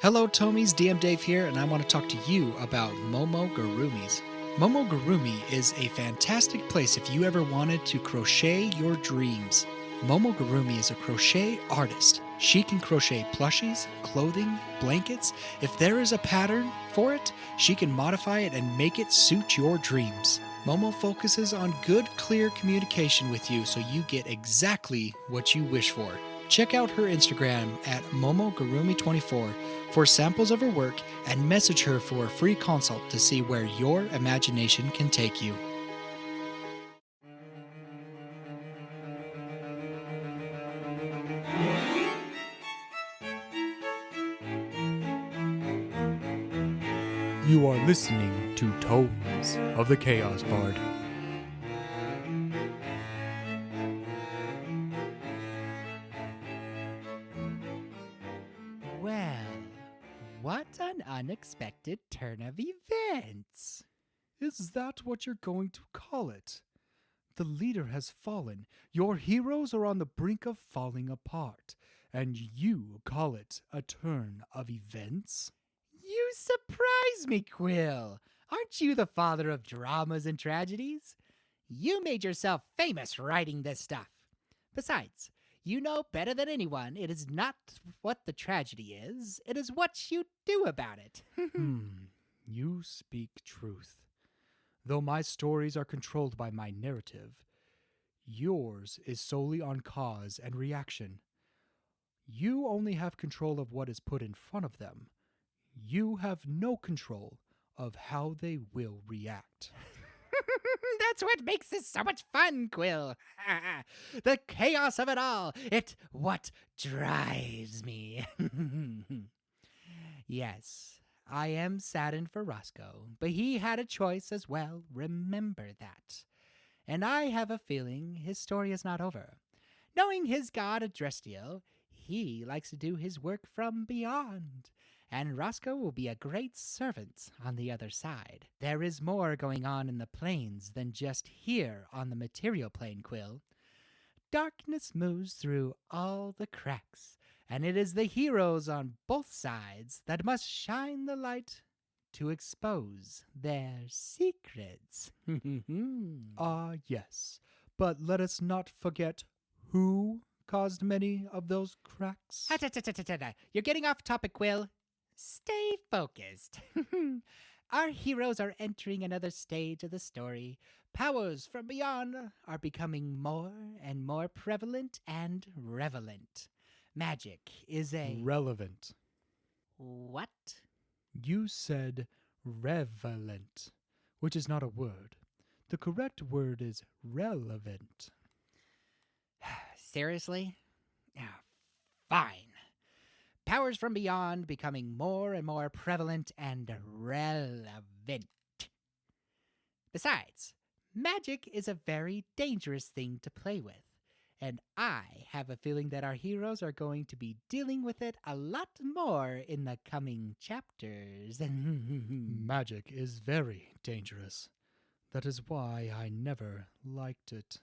Hello, Tomies. DM Dave here, and I want to talk to you about Momogurumis. Momogurumi is a fantastic place if you ever wanted to crochet your dreams. Momogurumi is a crochet artist. She can crochet plushies, clothing, blankets. If there is a pattern for it, she can modify it and make it suit your dreams. Momo focuses on good, clear communication with you so you get exactly what you wish for. Check out her Instagram at Momogurumi24 for samples of her work and message her for a free consult to see where your imagination can take you. You are listening to Tomes of the Chaos Bard. Well, what an unexpected turn of events. Is that what you're going to call it? The leader has fallen. Your heroes are on the brink of falling apart. And you call it a turn of events? You surprise me, Quill. Aren't you the father of dramas and tragedies? You made yourself famous writing this stuff. Besides, you know better than anyone it is not what the tragedy is, it is what you do about it. You speak truth. Though my stories are controlled by my narrative, yours is solely on cause and reaction. You only have control of what is put in front of them. You have no control of how they will react. That's what makes this so much fun, Quill. The chaos of it all. It what drives me. Yes, I am saddened for Roscoe, but he had a choice as well. Remember that. And I have a feeling his story is not over. Knowing his god Adrestiel, he likes to do his work from beyond. And Roscoe will be a great servant on the other side. There is more going on in the planes than just here on the material plane, Quill. Darkness moves through all the cracks, and it is the heroes on both sides that must shine the light to expose their secrets. Yes, but let us not forget who caused many of those cracks. You're getting off topic, Quill. Stay focused. Our heroes are entering another stage of the story. Powers from beyond are becoming more and more prevalent and relevant. Magic is a... Relevant. What? You said relevant, which is not a word. The correct word is relevant. Seriously? Fine. Powers from beyond becoming more and more prevalent and relevant. Besides, magic is a very dangerous thing to play with, and I have a feeling that our heroes are going to be dealing with it a lot more in the coming chapters. Magic is very dangerous. That is why I never liked it.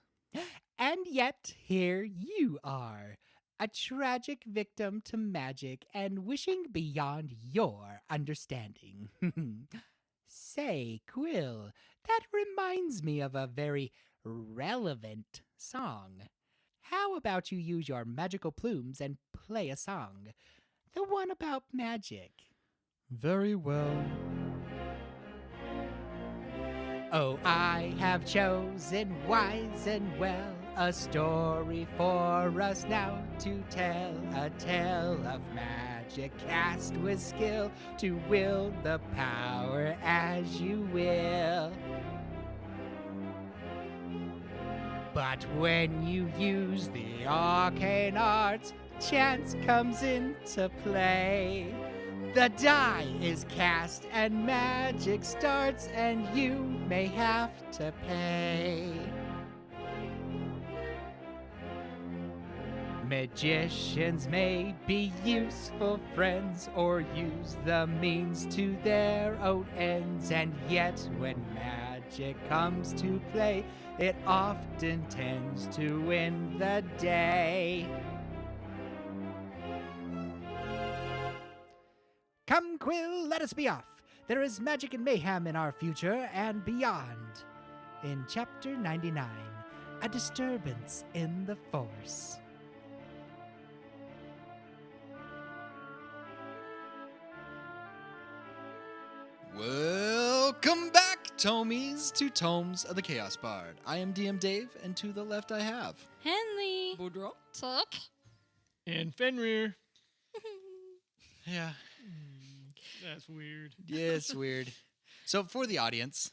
And yet, here you are, a tragic victim to magic and wishing beyond your understanding. Say, Quill, that reminds me of a very relevant song. How about you use your magical plumes and play a song? The one about magic. Very well. Oh, I have chosen wise and well a story for us now to tell, a tale of magic cast with skill to wield the power as you will. But when you use the arcane arts, chance comes into play. The die is cast and magic starts, and you may have to pay. Magicians may be useful friends or use the means to their own ends, and yet when magic comes to play, it often tends to win the day. Come, Quill, let us be off. There is magic and mayhem in our future and beyond. In Chapter 99, A Disturbance in the Force. Welcome back, Tomies, to Tomes of the Chaos Bard. I am DM Dave, and to the left I have... Henley. Boudreaux. Tuck. And Fenrir. Yeah. That's weird. Yes, weird. So for the audience,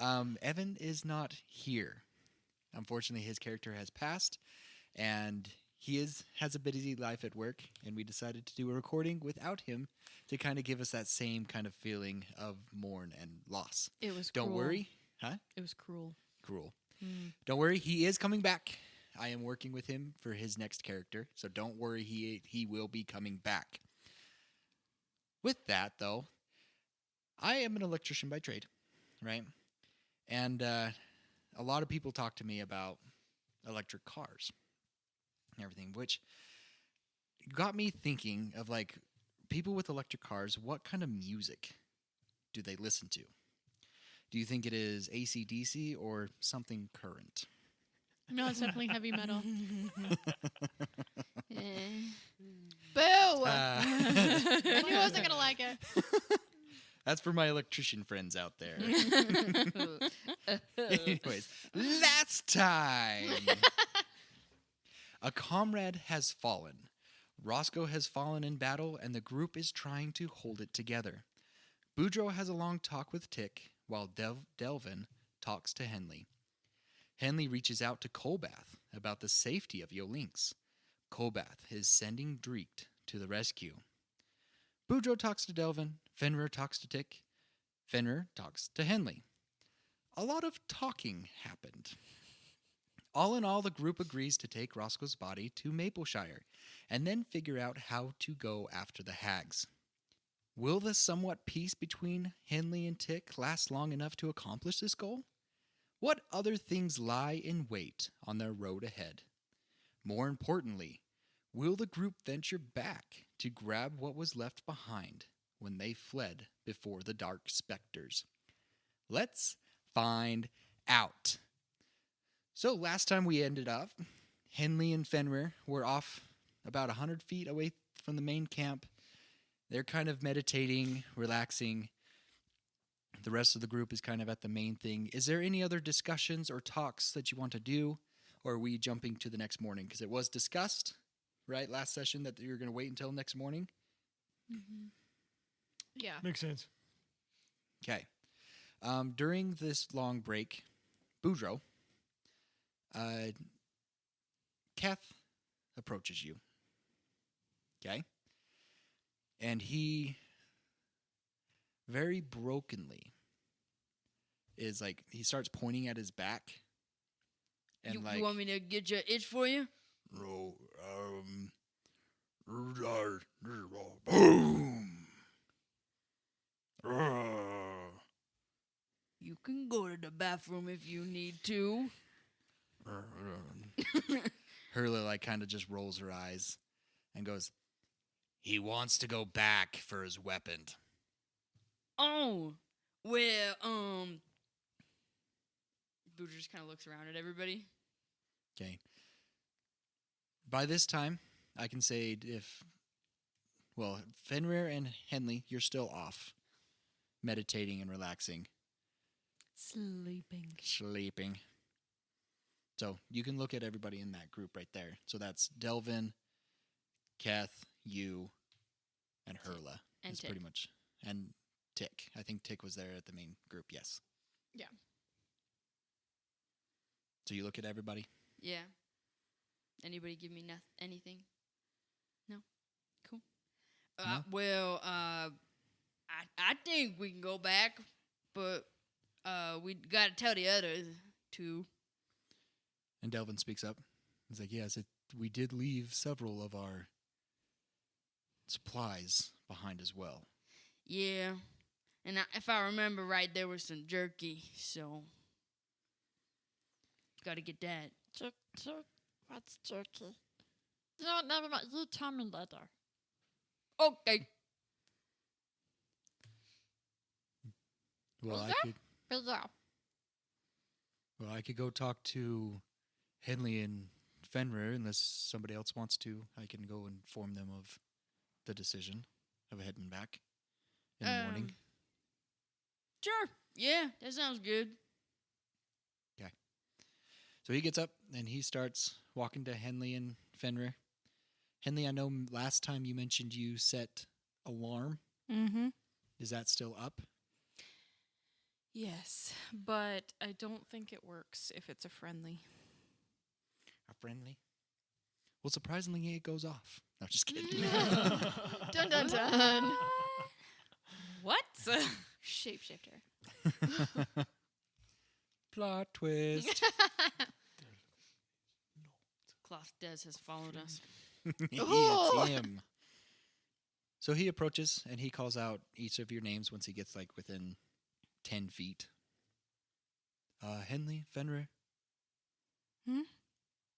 Evan is not here. Unfortunately, his character has passed, and he has a busy life at work, and we decided to do a recording without him to kind of give us that same kind of feeling of mourn and loss. It was Don't cruel. worry. Huh? It was cruel. Cruel. Mm. Don't worry, he is coming back. I am working with him for his next character, so don't worry, he will be coming back. With that, though, I am an electrician by trade, right? And a lot of people talk to me about electric cars and everything, which got me thinking of, like, people with electric cars, what kind of music do they listen to? Do you think it is AC/DC or something current? No, it's definitely heavy metal. Boo! I knew I wasn't gonna like it. That's for my electrician friends out there. Anyways, last time. A comrade has fallen. Roscoe has fallen in battle, and the group is trying to hold it together. Boudreaux has a long talk with Tick, while Delvin talks to Henley. Henley reaches out to Colbath about the safety of Yolinks. Colbath is sending Dreekt to the rescue. Boudreaux talks to Delvin. Fenrir talks to Tick. Fenrir talks to Henley. A lot of talking happened. All in all, the group agrees to take Roscoe's body to Mapleshire and then figure out how to go after the hags. Will the somewhat peace between Henley and Tick last long enough to accomplish this goal? What other things lie in wait on their road ahead? More importantly, will the group venture back to grab what was left behind when they fled before the dark specters? Let's find out. So last time we ended up, Henley and Fenrir were off about 100 feet away from the main camp. They're kind of meditating, relaxing. The rest of the group is kind of at the main thing. Is there any other discussions or talks that you want to do? Or are we jumping to the next morning? Because it was discussed, right, last session that you're going to wait until next morning. Mm-hmm. Yeah. Makes sense. Okay. During this long break, Boudreaux, Keth approaches you. Okay? And he very brokenly is like, he starts pointing at his back. And You want me to get your itch for you? No, boom. You can go to the bathroom if you need to. Hurla like kind of just rolls her eyes and goes, he wants to go back for his weapon. Oh, well, Booter just kind of looks around at everybody. Okay. By this time, I can say Fenrir and Henley, you're still off, meditating and relaxing. Sleeping. So you can look at everybody in that group right there. So that's Delvin, Kath, you, and Hurla. And It's Tick. pretty much. And Tick. I think Tick was there at the main group, yes. Yeah. So you look at everybody? Yeah. Anybody give me anything? No? Cool. No? Well, I think we can go back, but we got to tell the others too. And Delvin speaks up. He's like, yes, we did leave several of our supplies behind as well. Yeah. And if I remember right, there was some jerky, so got to get that. What's jerky? No, never mind. You tell me later. Okay. Well, Was I there? could. Bizarre. Well, I could go talk to Henley and Fenrir unless somebody else wants to. I can go inform them of the decision of heading back in the morning. Sure. Yeah, that sounds good. So he gets up and he starts walking to Henley and Fenrir. Henley, I know last time you mentioned you set alarm. Mm-hmm. Is that still up? Yes, but I don't think it works if it's a friendly. A friendly? Well, surprisingly, it goes off. No, just kidding. Dun dun dun. What? Shapeshifter. Plot twist. Cloth Des has followed us. It's him. So he approaches and he calls out each of your names once he gets like within 10 feet. Henley, Fenrir.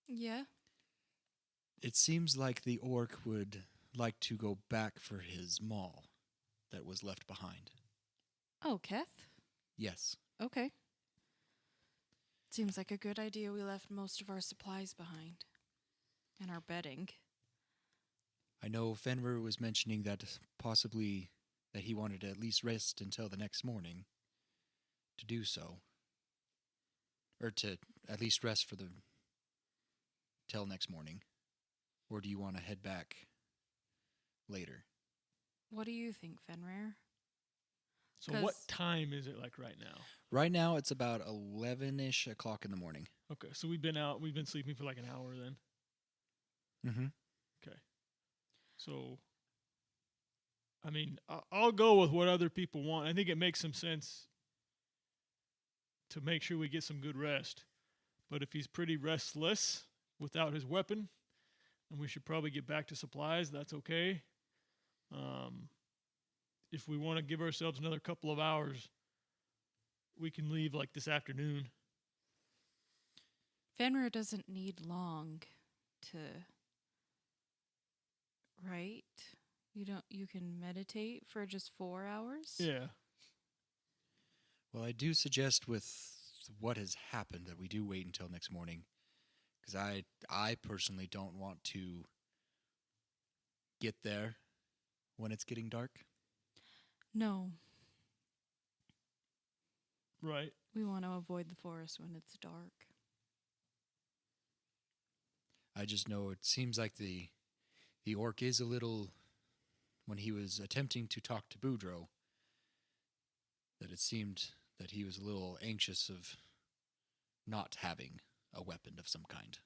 Yeah. It seems like the orc would like to go back for his maul that was left behind. Oh, Keth? Yes. Okay. Seems like a good idea we left most of our supplies behind. And our bedding. I know Fenrir was mentioning that possibly that he wanted to at least rest until the next morning to do so. Or to at least rest for the till next morning. Or do you want to head back later? What do you think, Fenrir? So what 'Cause- time is it like right now? Right now it's about 11-ish o'clock in the morning. Okay, so we've been sleeping for like an hour then. Mm-hmm. Okay. So, I mean, I'll go with what other people want. I think it makes some sense to make sure we get some good rest. But if he's pretty restless without his weapon, then we should probably get back to supplies. That's okay. If we want to give ourselves another couple of hours, we can leave like this afternoon. Fenrir doesn't need long to... Right? You can meditate for just 4 hours? Yeah. Well, I do suggest with what has happened that we do wait until next morning. Because I personally don't want to get there when it's getting dark. No. Right. We want to avoid the forest when it's dark. I just know it seems like the orc is a little, when he was attempting to talk to Boudreaux, that it seemed that he was a little anxious of not having a weapon of some kind.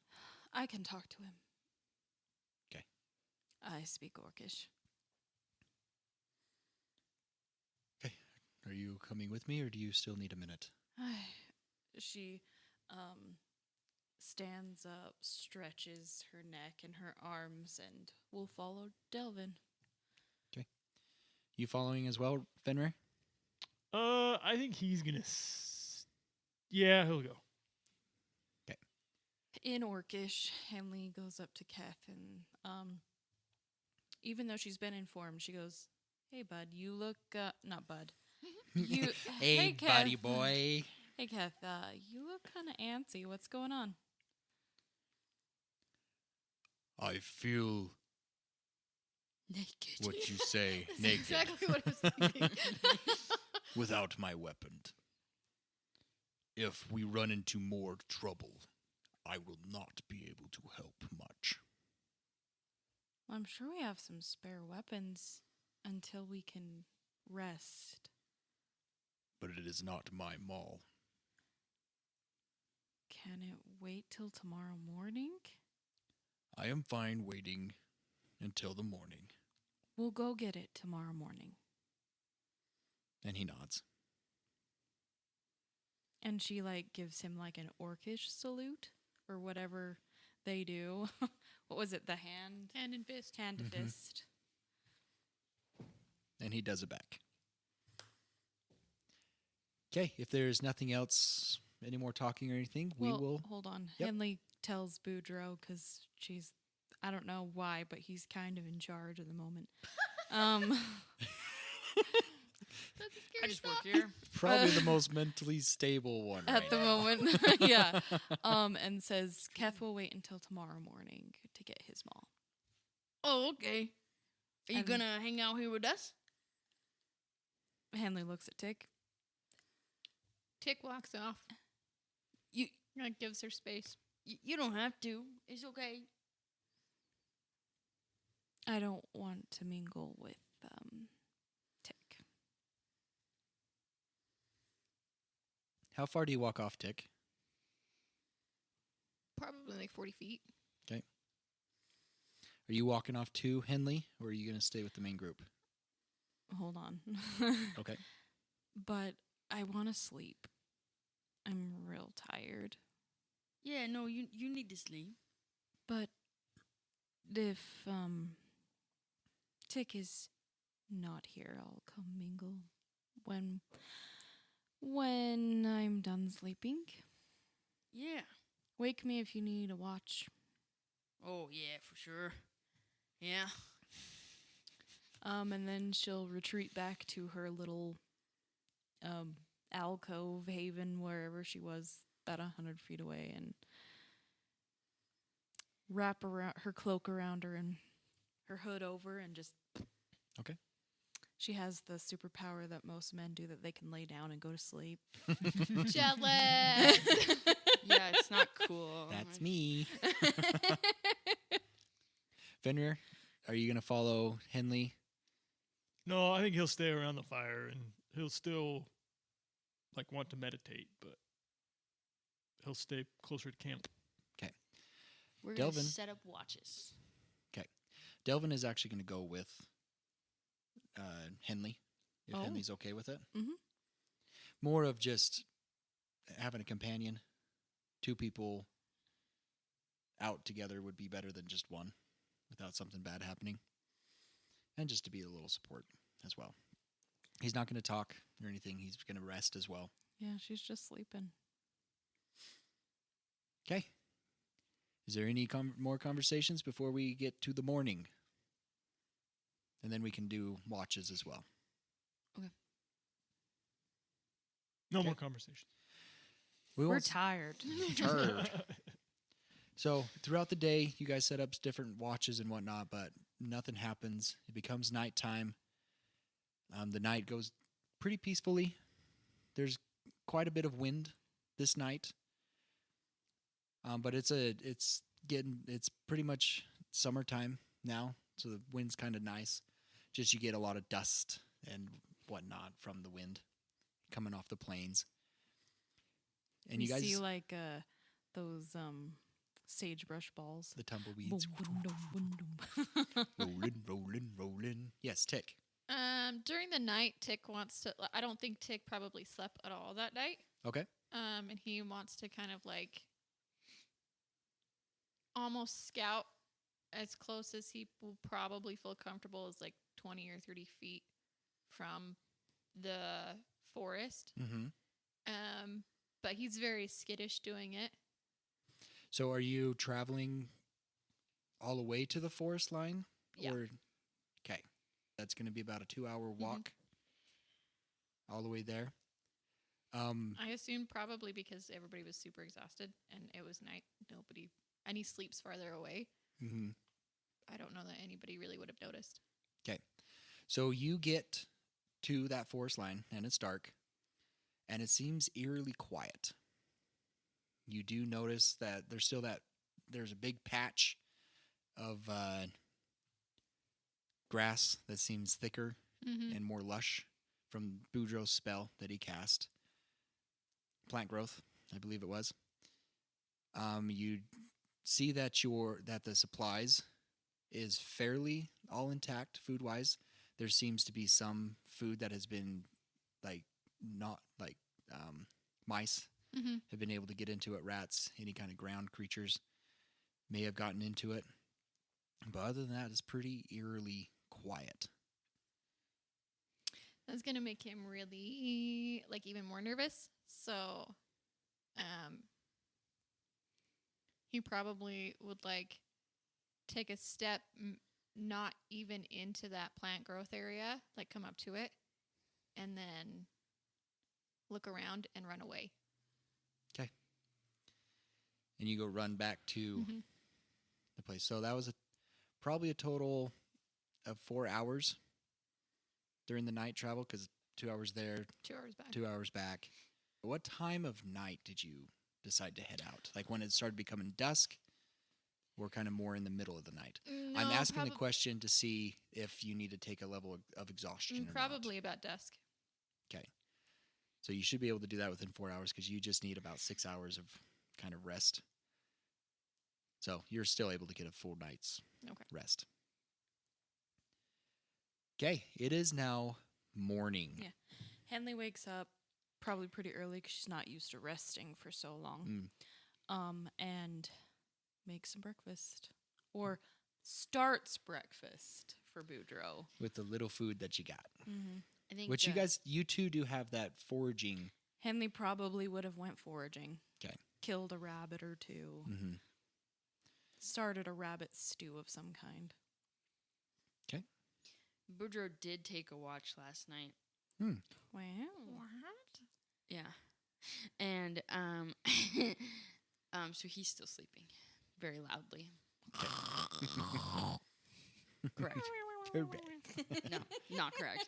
I can talk to him. 'Kay. I speak Orcish. Okay. Are you coming with me, or do you still need a minute? She stands up, stretches her neck and her arms, and will follow Delvin. You following as well, Fenrir? I think he's gonna. Yeah, he'll go. In Orcish, Henley goes up to Keth and, even though she's been informed, she goes, "Hey, bud, you look, not bud. You, Hey, buddy Keth. boy. Hey, Keth, you look kind of antsy. What's going on?" I feel Naked. what you say That's naked exactly what I was thinking. without my weapon. If we run into more trouble, I will not be able to help much. I'm sure we have some spare weapons until we can rest. But it is not my maul. Can it wait till tomorrow morning? I am fine waiting until the morning. We'll go get it tomorrow morning. And he nods. And she, gives him, an Orcish salute, or whatever they do. What was it, the hand? Hand and fist. Hand to Mhm. fist. And he does it back. Okay, if there's nothing else, any more talking or anything, we Well, will. hold on. Yep. Henley tells Boudreaux, because she's, I don't know why, but he's kind of in charge at the moment. That's a scary I just work thought. here. Probably the most mentally stable one at right the now. moment. Yeah. And says Keth will wait until tomorrow morning to get his maul. Oh, okay. Are you And- gonna hang out here with us? Hanley looks at Tick. Tick walks off. You That gives her space. you don't have to. It's okay. I don't want to mingle with Tick. How far do you walk off, Tick? Probably like 40 feet. Are you walking off too, Henley, or are you going to stay with the main group? Hold on. Okay. But I want to sleep. I'm real tired. Yeah, no, you need to sleep. But if Tick is not here, I'll come mingle when I'm done sleeping. Yeah. Wake me if you need a watch. Oh yeah, for sure. Yeah. And then she'll retreat back to her little alcove haven wherever she was, about 100 feet away, and wrap around her cloak around her and her hood over and just. Okay. She has the superpower that most men do, that they can lay down and go to sleep. Jealous. Yeah, it's not cool. That's me. Fenrir, are you going to follow Henley? No, I think he'll stay around the fire and he'll still like want to meditate, but he'll stay closer to camp. We're Delvin. gonna set up watches. Delvin is actually going to go with Henley, if Oh. Henley's okay with it. Mhm. More of just having a companion. 2 people out together would be better than just one without something bad happening. And just to be a little support as well. He's not going to talk or anything. He's going to rest as well. Yeah, she's just sleeping. Okay. Is there any more conversations before we get to the morning? And then we can do watches as well. No Okay. more conversation. We We're won't tired. Turd. So throughout the day, you guys set up different watches and whatnot, but nothing happens. It becomes nighttime. The night goes pretty peacefully. There's quite a bit of wind this night, but it's pretty much summertime now, so the wind's kind of nice. Just you get a lot of dust and whatnot from the wind coming off the plains. And we you guys see like those sagebrush balls. the tumbleweeds rolling. Yes, Tick. During the night, Tick wants to. I don't think Tick probably slept at all that night. Okay. And he wants to kind of like almost scout as close as he will probably feel comfortable, as like 20 or 30 feet from the forest. Mm-hmm. But he's very skittish doing it. So are you traveling all the way to the forest line? Yeah. Okay. That's going to be about a 2-hour walk all the way there. I assume probably because everybody was super exhausted and it was night. And he sleeps farther away. Mm-hmm. I don't know that anybody really would have noticed. Okay. So you get to that forest line and it's dark and it seems eerily quiet. You do notice that there's a big patch of grass that seems thicker Mm-hmm. and more lush from Boudreaux's spell that he cast. Plant growth, I believe it was. You see that the supplies is fairly all intact food wise. There seems to be some food that has been mice Mm-hmm. have been able to get into it. Rats, any kind of ground creatures may have gotten into it. But other than that, it's pretty eerily quiet. That's gonna make him really even more nervous. So, he probably would take a step, not even into that plant growth area, come up to it, and then look around, and run away. And you go run back to Mhm. the place. So that was probably a total of 4 hours during the night travel, because 2 hours there, 2 hours back. 2 hours back. What time of night did you decide to head out? Like when it started becoming dusk, or kind of more in the middle of the night? No, I'm asking the question to see if you need to take a level of exhaustion or not. Probably about dusk. Okay. So you should be able to do that within 4 hours, because you just need about 6 hours of kind of rest. So you're still able to get a full night's Okay. rest. Okay, it is now morning. Yeah. Henley wakes up probably pretty early because she's not used to resting for so long. And makes some breakfast. Or starts breakfast for Boudreaux. With the little food that you got. Mm-hmm. I think Which you two do have that foraging. Henley probably would have went foraging. 'Kay. Killed a rabbit or two. Mm-hmm. Started a rabbit stew of some kind. Boudreaux did take a watch last night. Wow. What? Yeah. And so he's still sleeping very loudly. Correct. No, not correct.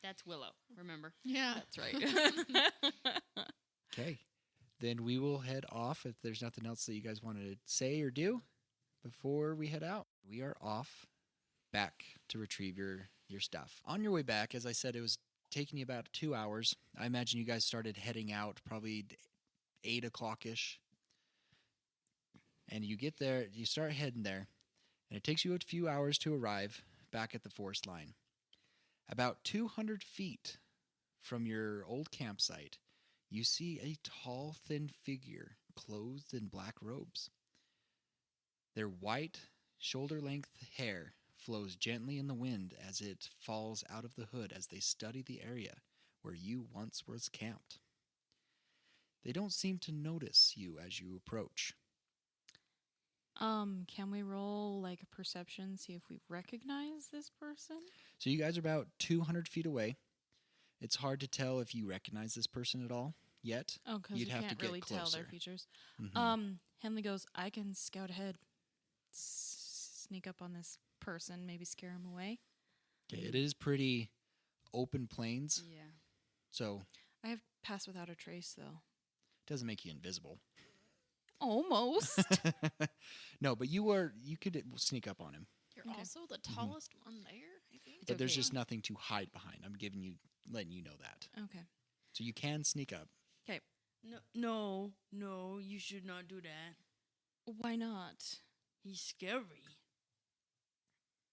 That's Willow, remember? Yeah. That's right. Okay. Then we will head off if there's nothing else that you guys want to say or do before we head out. We are off back to retrieve your stuff. On your way back, as I said, it was taking you about 2 hours. I imagine you guys started heading out probably 8 o'clock-ish. And you get there, you start heading there, and it takes you a few hours to arrive back at the forest line. About 200 feet from your old campsite, you see a tall, thin figure clothed in black robes. Their white, shoulder-length hair flows gently in the wind as it falls out of the hood as they study the area where you once was camped. They don't seem to notice you as you approach. Can we roll like a perception, see if we recognize this person? So you guys are about 200 feet away. It's hard to tell if you recognize this person at all yet. Oh, because we You'd have to can't get really tell their closer. features. Mhm. Henley goes, I can scout ahead, sneak up on this person, maybe scare him away. Okay, it is pretty open plains, Yeah. so I have pass without a trace, though. it doesn't make you invisible. Almost. No, but you could sneak up on him. You're Okay. also the tallest one there, I think. But there's okay. just nothing to hide behind. I'm letting you know that. Okay. So you can sneak up. No, you should not do that. Why not? He's scary.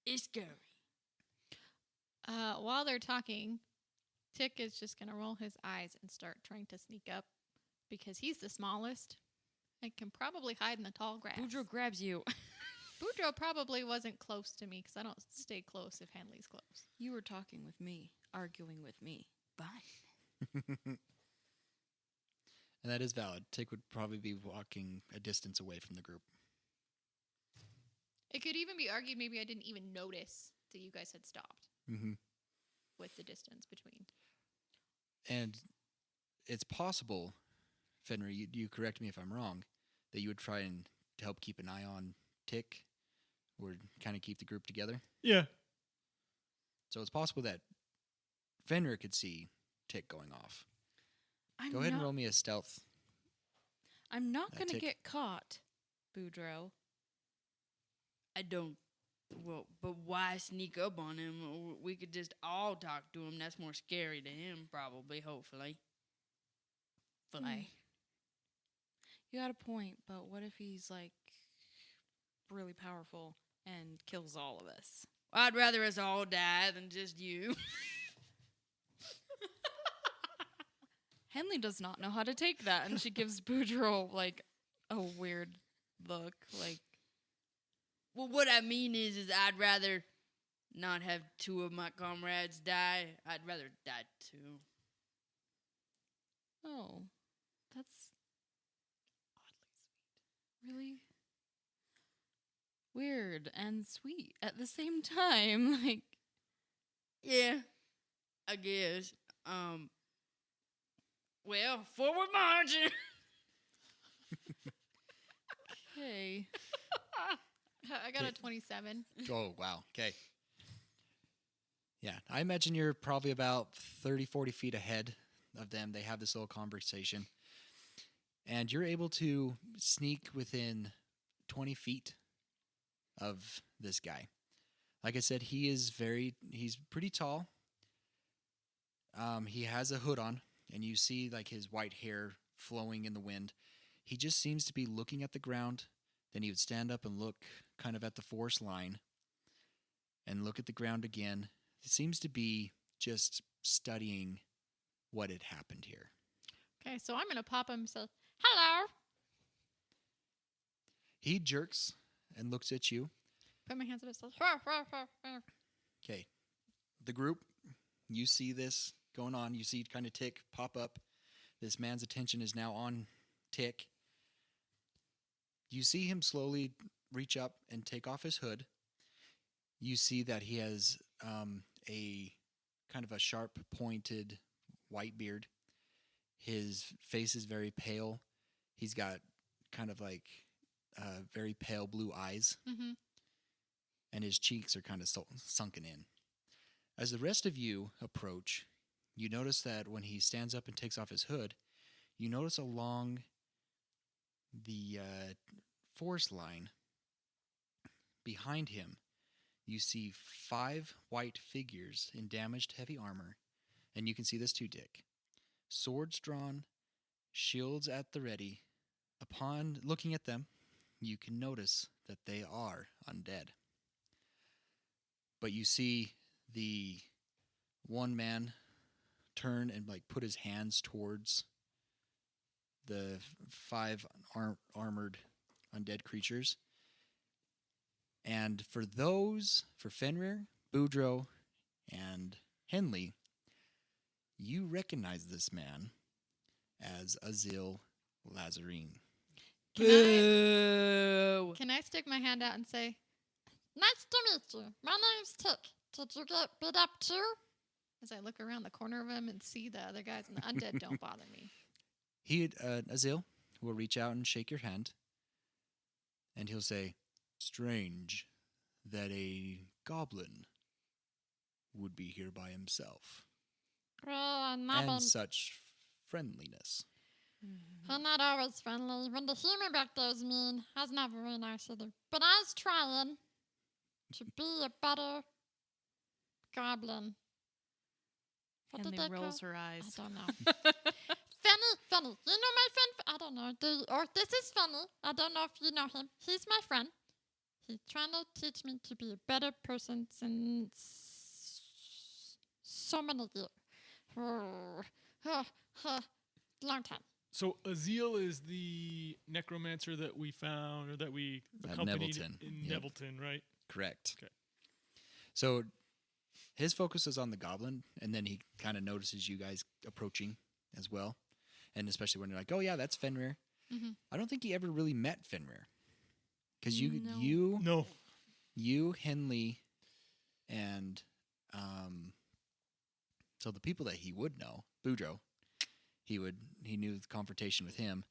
It's scary. While they're talking, Tick is just going to roll his eyes and start trying to sneak up because he's the smallest and can probably hide in the tall grass. Boudreaux grabs you. Boudreaux probably wasn't close to me because I don't stay close if Henley's close. You were talking with me, arguing with me. Fine. And that is valid. Tick would probably be walking a distance away from the group. It could even be argued maybe I didn't even notice that you guys had stopped Mm-hmm. with the distance between. And it's possible, Fenrir, you correct me if I'm wrong, that you would try and to help keep an eye on Tick or kind of keep the group together. Yeah. So it's possible that Fenrir could see Tick going off. I'm Go ahead and not- roll me a stealth. I'm not going to Tick. get caught, Boudreaux. I don't. Well, but why sneak up on him? We could just all talk to him. That's more scary to him, probably, hopefully. Fly. You got a point, but what if he's like really powerful and kills all of us? I'd rather us all die than just you. Henley does not know how to take that, and she gives Boudreaux like a weird look, like, Well, what I mean is I'd rather not have two of my comrades die. I'd rather die too. oh, that's oddly sweet. Really weird and sweet at the same time. Like, Yeah, I guess. Well, forward marching. Okay. I got a 27. Oh, wow. Okay. Yeah, I imagine you're probably about 30, 40 feet ahead of them. They have this little conversation. And you're able to sneak within 20 feet of this guy. Like I said, he's pretty tall. He has a hood on, and you see like his white hair flowing in the wind. He just seems to be looking at the ground. Then he would stand up and look kind of at the forest line and look at the ground again. He seems to be just studying what had happened here. Okay, so I'm going to pop him and say, hello. He jerks and looks at you. Put my hands up and say, "Ruff, ruff, ruff, ruff." Okay. The group, you see this going on. You see kind of Tick pop up. This man's attention is now on Tick. You see him slowly reach up and take off his hood. You see that he has a kind of a sharp, pointed white beard. His face is very pale. He's got kind of like very pale blue eyes. Mm-hmm. And his cheeks are kind of sunken in. As the rest of you approach, you notice that when he stands up and takes off his hood, you notice along the forest line behind him, you see 5 white figures in damaged heavy armor, and you can see this too, Dick. Swords drawn, shields at the ready. Upon looking at them, you can notice that they are undead. But you see the one man turn and like put his hands towards the 5 armored undead creatures. And for Fenrir, Boudreaux, and Henley, you recognize this man as Azil Lazarine. Boo. Can I stick my hand out and say, nice to meet you. My name's Tick. Did you get beat up too? As I look around the corner of him and see the other guys and the undead don't bother me. Azil will reach out and shake your hand, and he'll say, strange that a goblin would be here by himself. And such friendliness. I'm not always friendly. When the human back there's mean, that's not very nice either. But I was trying to be a better goblin. What And did they they rolls call? her eyes. I don't know. Funny. You know my friend? I don't know. This is funny. I don't know if you know him. He's my friend. He's trying to teach me to be a better person since so many years. Long time. So Azil is the necromancer that we found, or that we accompanied Nevelton. in Yep. Nevelton, right? Correct. Okay. So his focus is on the goblin, and then he kind of notices you guys approaching as well. And especially when you're like, oh yeah, that's Fenrir. Mm-hmm. I don't think he ever really met Fenrir. Because No. No. you, Henley, and so the people that he would know, Boudreaux, he knew the confrontation with him,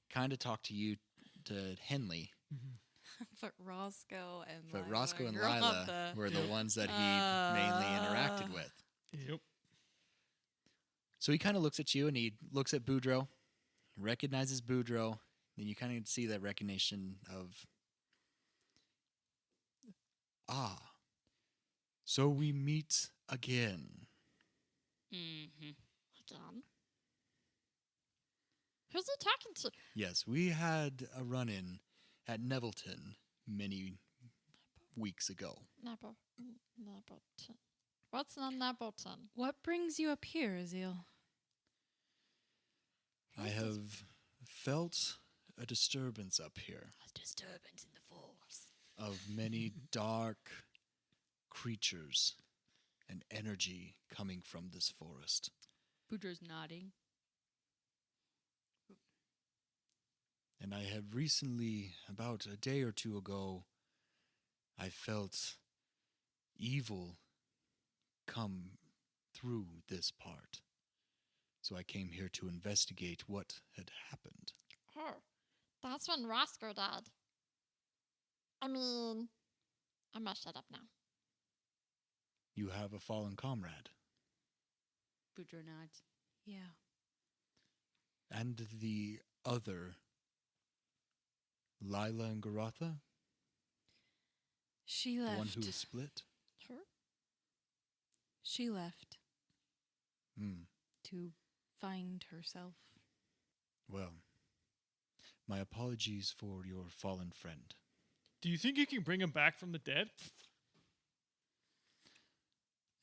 kind of talked to you, to Henley. But Roscoe and But Lila Roscoe and grew up Lila were the ones that he mainly interacted with. Yep. So he kind of looks at you, and he looks at Boudreaux, recognizes Boudreaux, then you kind of see that recognition of, so we meet again. Mm-hmm. Again. Who's he talking to? Yes, we had a run-in at Nevelton many weeks ago. Nevelton. What's the Nevelton? What brings you up here, Azil? I have felt a disturbance up here A disturbance in the force. of many dark creatures and energy coming from this forest. Boudreaux's nodding. And I have recently, about a day or two ago, I felt evil come through this part. So I came here to investigate what had happened. Oh, that's when Roscoe died. I mean, I must shut up now. You have a fallen comrade. Boudreaux nods. Yeah. And the other, Lila and Garatha, She the left. one who was split. Sure. She left Hmm. to find herself. Well, my apologies for your fallen friend. Do you think you can bring him back from the dead?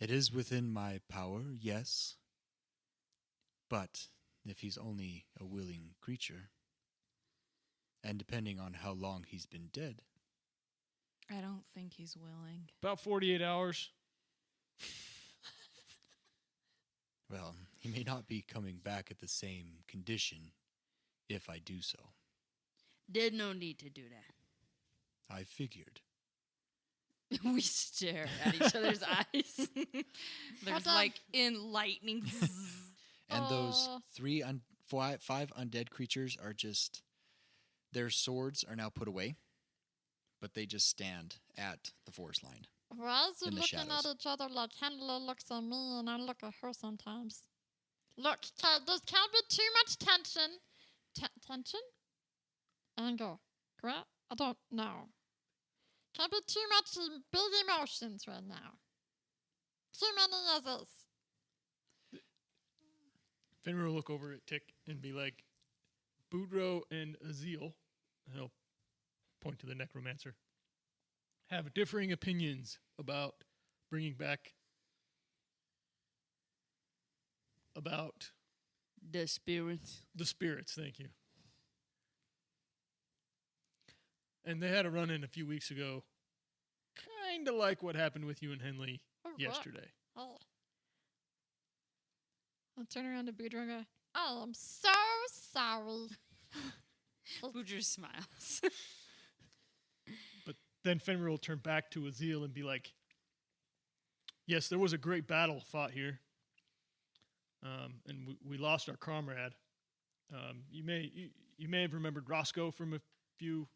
It is within my power, yes. But if he's only a willing creature, and depending on how long he's been dead, I don't think he's willing. About 48 hours. well, he may not be coming back at the same condition if I do so. There's no need to do that. I figured. We stare at each other's eyes. There's on. like lightning. And those Aw. 5 undead creatures are just, their swords are now put away, but they just stand at the forest line. Why is you In the looking shadows. at each other like Handler looks at me and I look at her sometimes? Look, there can't be too much tension. Tension? Anger. Correct? I don't know. Can't be too much big emotions right now. Too many others. Fenrir will look over at Tick and be like, Boudreaux and Azil, and he'll point to the necromancer, have differing opinions about bringing back about The spirits. the spirits. Thank you. And they had a run-in a few weeks ago, kind of like what happened with you and Henley Oh, what? yesterday. Oh. I'll turn around to Boudreaux and go, I am so sorry. Boudreaux smiles. Then Fenrir will turn back to Azil and be like, yes, there was a great battle fought here. And we lost our comrade. You may have remembered Roscoe from a few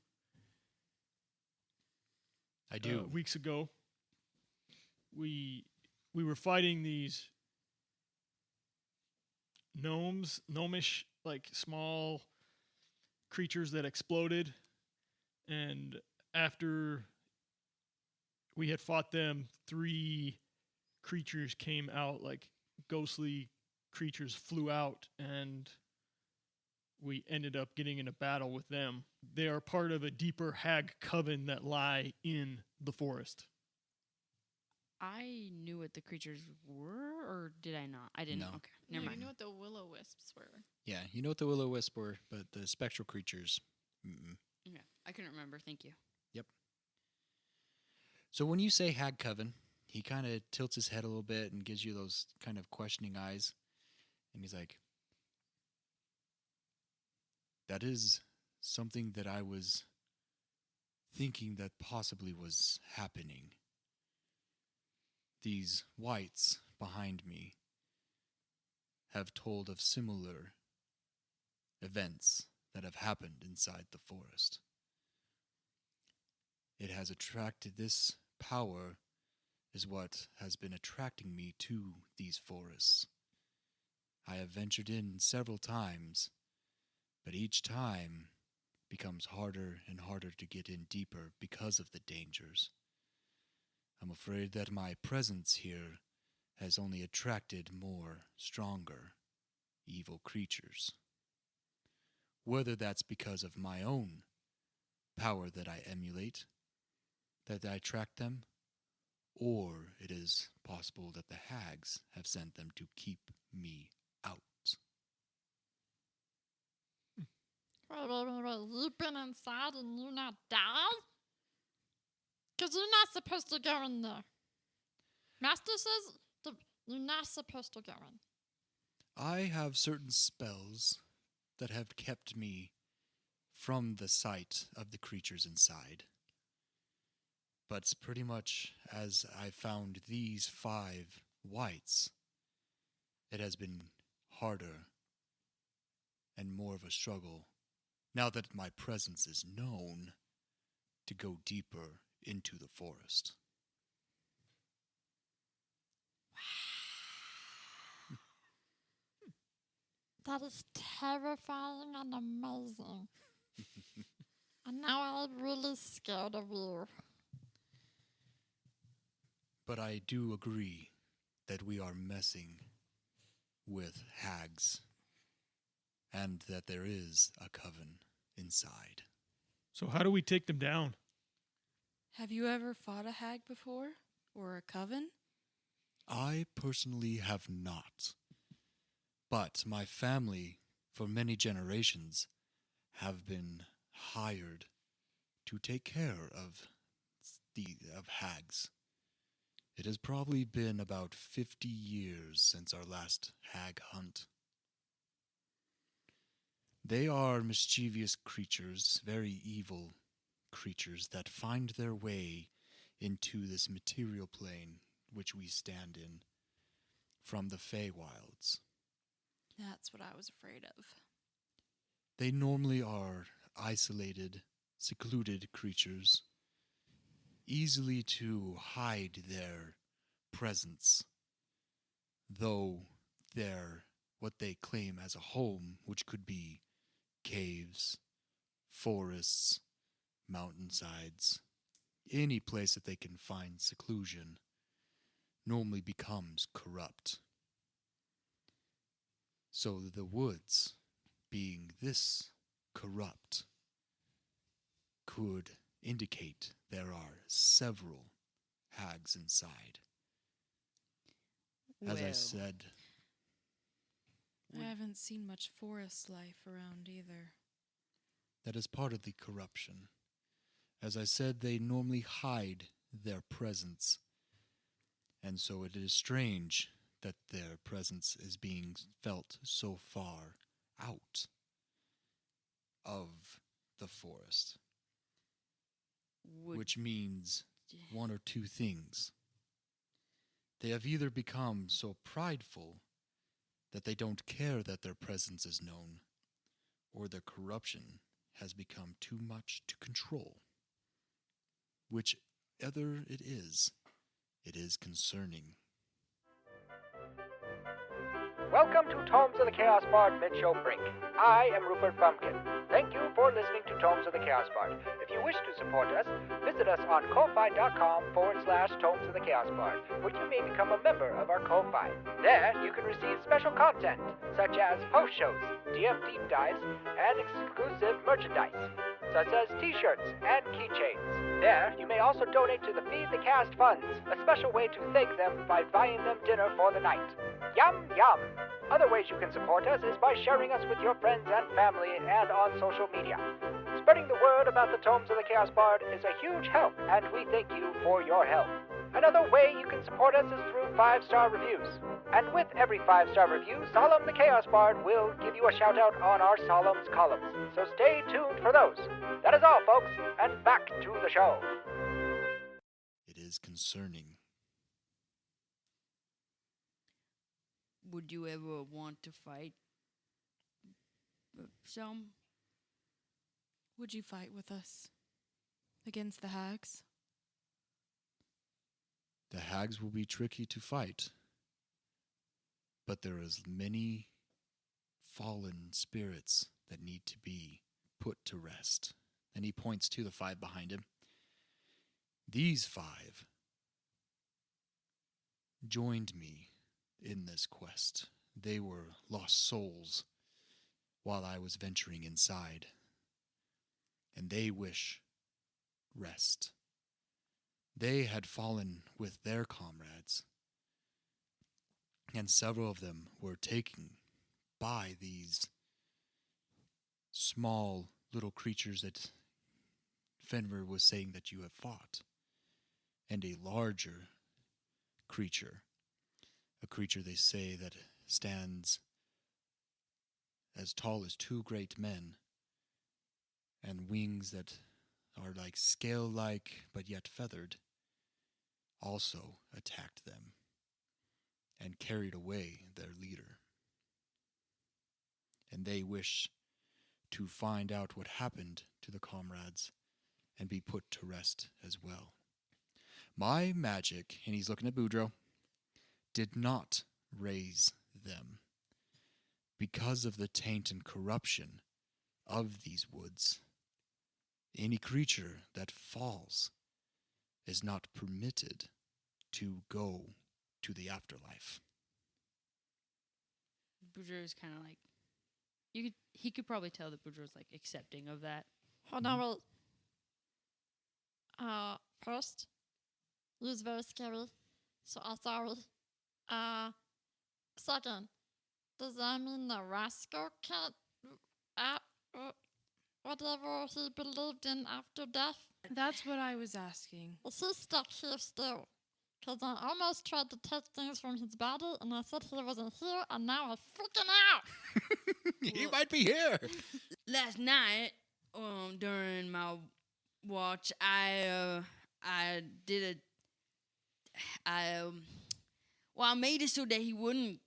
I do. weeks ago. We were fighting these gnomish, like small creatures that exploded, and after we had fought them, 3 creatures came out, like ghostly creatures flew out, and we ended up getting in a battle with them. They are part of a deeper hag coven that lie in the forest. I knew what the creatures were, or did I not? I didn't. No. Okay, never No, mind. You know what the will-o-wisps were? Yeah, you know what the will-o-wisp were, but the spectral creatures, mm-mm. Okay, I couldn't remember. Thank you. So when you say Hag Coven, he kind of tilts his head a little bit and gives you those kind of questioning eyes. And he's like, that is something that I was thinking that possibly was happening. These whites behind me have told of similar events that have happened inside the forest. It has attracted, this power is what has been attracting me to these forests. I have ventured in several times, but each time becomes harder and harder to get in deeper because of the dangers. I'm afraid that my presence here has only attracted more stronger, evil creatures. Whether that's because of my own power that I emulate, that I attract them, or it is possible that the hags have sent them to keep me out. Wait. You've been inside and you not died? Because you're not supposed to go in there. Master says you're not supposed to go in. I have certain spells that have kept me from the sight of the creatures inside. But pretty much as I found these 5 whites, it has been harder and more of a struggle, now that my presence is known, to go deeper into the forest. That is terrifying and amazing. And now I'm really scared of you. But I do agree that we are messing with hags, and that there is a coven inside. So how do we take them down? Have you ever fought a hag before? Or a coven? I personally have not. But my family, for many generations, have been hired to take care of hags. It has probably been about 50 years since our last hag hunt. They are mischievous creatures, very evil creatures that find their way into this material plane which we stand in from the Feywilds. That's what I was afraid of. They normally are isolated, secluded creatures, easily to hide their presence, though their what they claim as a home, which could be caves, forests, mountainsides, any place that they can find seclusion, normally becomes corrupt. So the woods, being this corrupt, could indicate there are several hags inside. As I Well, said, I haven't seen much forest life around either. that is part of the corruption. As I said, they normally hide their presence, and so it is strange that their presence is being felt so far out of the forest, would which means one or two things. They have either become so prideful that they don't care that their presence is known, or their corruption has become too much to control. Whichever it is concerning. Welcome to Tomes of the Chaos Bard Mid-Show Brink. I am Rupert Bumpkin. Thank you for listening to Tomes of the Chaos Bard. If you wish to support us, visit us on ko-fi.com/Tomes of the Chaos Bard, where you may become a member of our Ko-Fi. There, you can receive special content, such as post-shows, DM deep dives, and exclusive merchandise, such as t-shirts and keychains. There, you may also donate to the Feed the Cast funds, a special way to thank them by buying them dinner for the night. Yum, yum! Other ways you can support us is by sharing us with your friends and family and on social media. Spreading the word about the Tomes of the Chaos Bard is a huge help, and we thank you for your help. Another way you can support us is through 5-star reviews. And with every 5-star review, Solemn the Chaos Bard will give you a shout-out on our Solemn's columns. So stay tuned for those. That is all, folks, and back to the show. It is concerning. would you ever want to fight some? Would you fight with us? Against the hags? The hags will be tricky to fight, but there is many fallen spirits that need to be put to rest. And he points to the 5 behind him. These 5 joined me in this quest. They were lost souls while I was venturing inside, and they wish rest. They had fallen with their comrades, and several of them were taken by these small little creatures that Fenrir was saying that you have fought, and a larger creature, a creature they say that stands as tall as 2 great men, and wings that are like scale-like but yet feathered, also attacked them and carried away their leader. and they wish to find out what happened to the comrades and be put to rest as well. My magic, and he's looking at Boudreaux, did not raise them. Because of the taint and corruption of these woods, any creature that falls is not permitted to go to the afterlife. Boudreaux is kind of like, he could probably tell that Boudreaux's like accepting of that. Hold on, wait. First, it was very scary, so I'm sorry. Second, does that mean that Roscoe can't, whatever he believed in after death? That's what I was asking. Is he stuck here still? Because I almost tried to take things from his body, and I said he wasn't here, and now I'm freaking out. He might be here. Last night, during my watch, I made it so that he wouldn't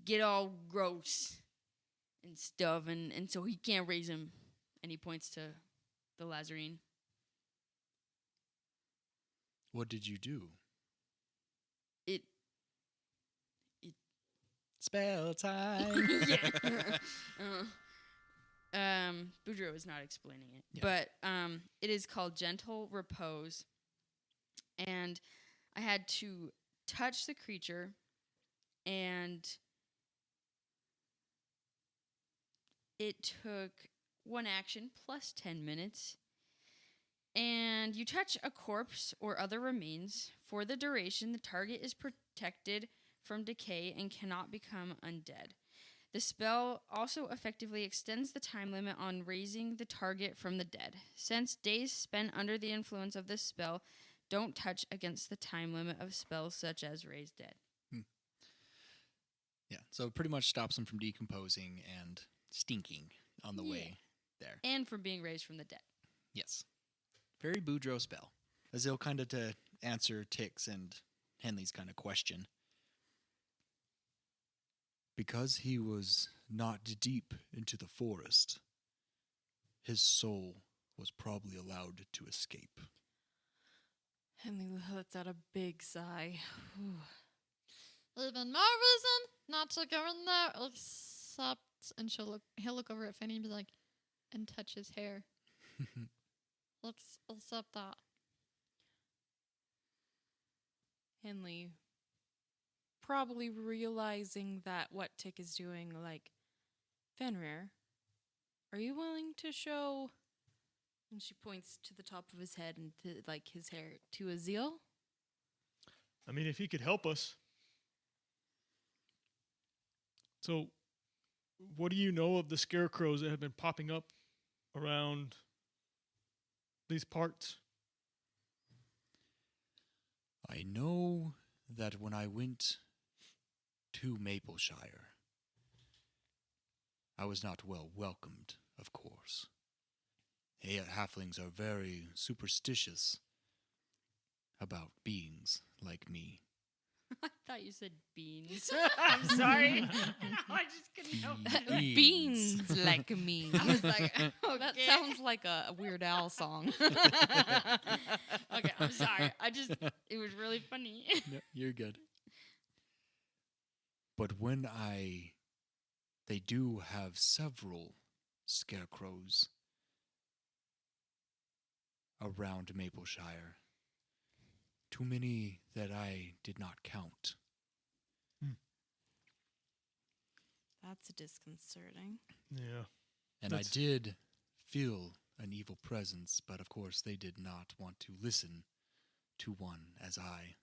get all gross and stuff, and so he can't raise him. And he points to the Lazarine. What did you do? It Spell time. Boudreaux is not explaining it, Yeah. but it is called Gentle Repose, and I had to touch the creature, and it took one action plus 10 minutes. And you touch a corpse or other remains. For the duration, the target is protected from decay and cannot become undead. The spell also effectively extends the time limit on raising the target from the dead. Since days spent under the influence of this spell don't touch against the time limit of spells such as Raise Dead. Yeah, so it pretty much stops them from decomposing and stinking on the way there. And from being raised from the dead. Yes. Very Boudreaux spell. Azil kind of to answer Tix and Henley's kind of question. Because he was not deep into the forest, his soul was probably allowed to escape. Henley lets out a big sigh. Even more reason not to go in there, except, and he'll look over at Fanny and be like, and touch his hair. Except that. Henley, probably realizing that what Tick is doing, like, Fenrir, are you willing to show? And she points to the top of his head and to, like, his hair to Azil. I mean, if he could help us. So, what do you know of the scarecrows that have been popping up around these parts? I know that when I went to Mapleshire, I was not well welcomed, of course. Halflings are very superstitious about beings like me. I thought you said beans. I'm sorry. I just couldn't help it. Beans like me. I was like, okay. That sounds like a Weird Al song. Okay, I'm sorry. It was really funny. No, you're good. But when they do have several scarecrows around Mapleshire. Too many that I did not count. That's disconcerting. Yeah. And I did feel an evil presence, but of course they did not want to listen to one as I.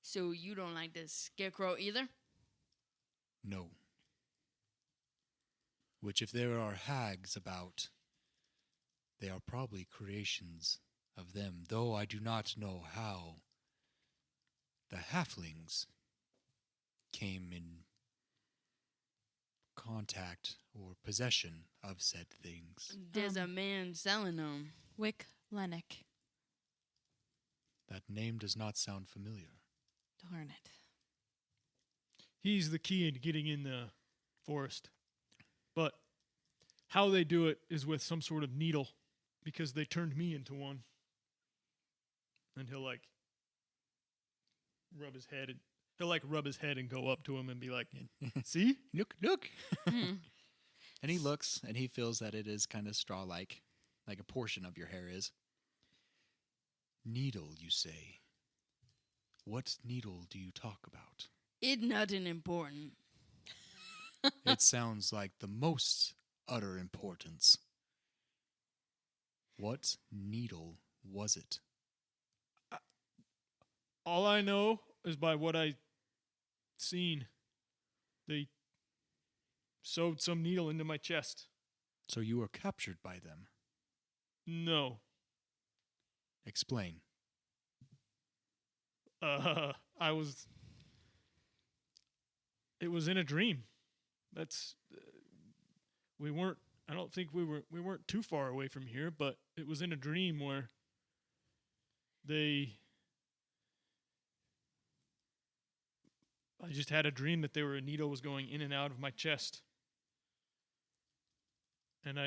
So you don't like this scarecrow either? No. Which if there are hags about, they are probably creations of them, though I do not know how the halflings came in contact or possession of said things. There's a man selling them. Wick Lennox. That name does not sound familiar. Darn it. He's the key in getting in the forest. But how they do it is with some sort of needle, because they turned me into one. And he'll like rub his head and go up to him and be like, "See? Look, look." Hmm. And he looks and he feels that it is kind of straw-like a portion of your hair is. Needle, you say? What needle do you talk about? It's nothing important. It sounds like the most utter importance. What needle was it? All I know is by what I seen. They sewed some needle into my chest. So you were captured by them. No. Explain. I was. It was in a dream. That's. We weren't. I don't think we weren't too far away from here, but it was in a dream where they. I just had a dream that a needle was going in and out of my chest. And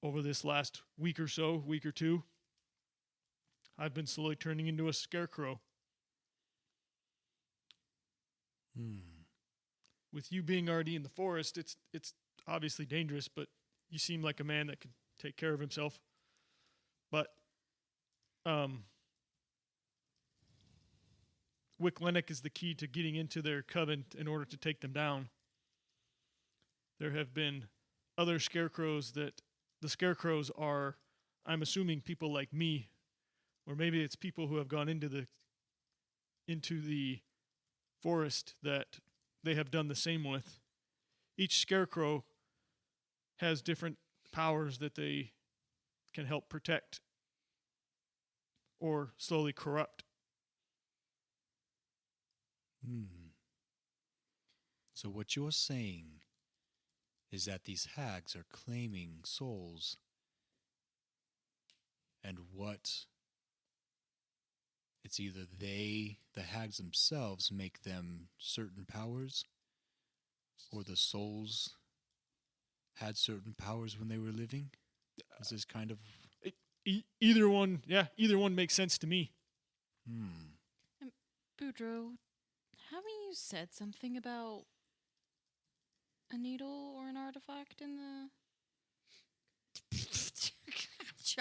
over this last week or two, I've been slowly turning into a scarecrow. With you being already in the forest, it's obviously dangerous, but you seem like a man that could take care of himself. But Wicklennick is the key to getting into their coven in order to take them down. There have been other scarecrows that the scarecrows are, I'm assuming, people like me, or maybe it's people who have gone into the forest that they have done the same with. Each scarecrow has different powers that they can help protect or slowly corrupt. So what you're saying is that these hags are claiming souls, and it's either the hags themselves, make them certain powers, or the souls had certain powers when they were living? Is this kind of... Either one makes sense to me. Boudreaux, haven't you said something about a needle or an artifact in the...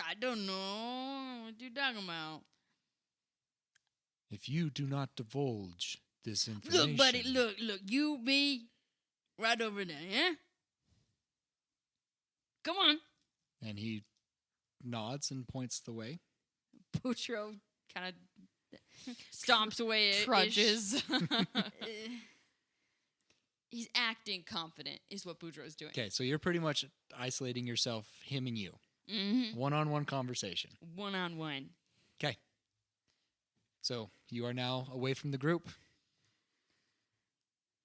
I don't know. What you talking about? If you do not divulge this information... Look, buddy, look. You be right over there, yeah? Come on. And he nods and points the way. Boudreaux kind of stomps away. Trudges. He's acting confident, is what Boudreaux's doing. Okay, so you're pretty much isolating yourself, him and you. Mm-hmm. One-on-one conversation. One-on-one. Okay. So you are now away from the group.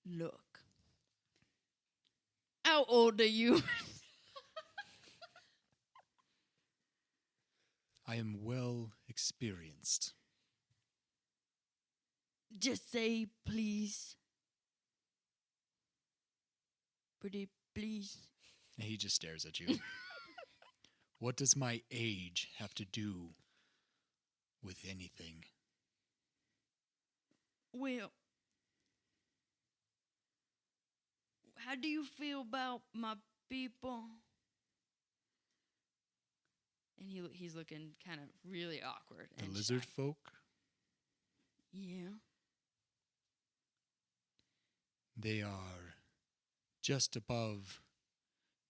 Look. How old are you? I am well experienced. Just say please. Pretty please. And he just stares at you. What does my age have to do with anything? Well, how do you feel about my people? And he's looking kind of really awkward. The and lizard shy. folk? Yeah. They are just above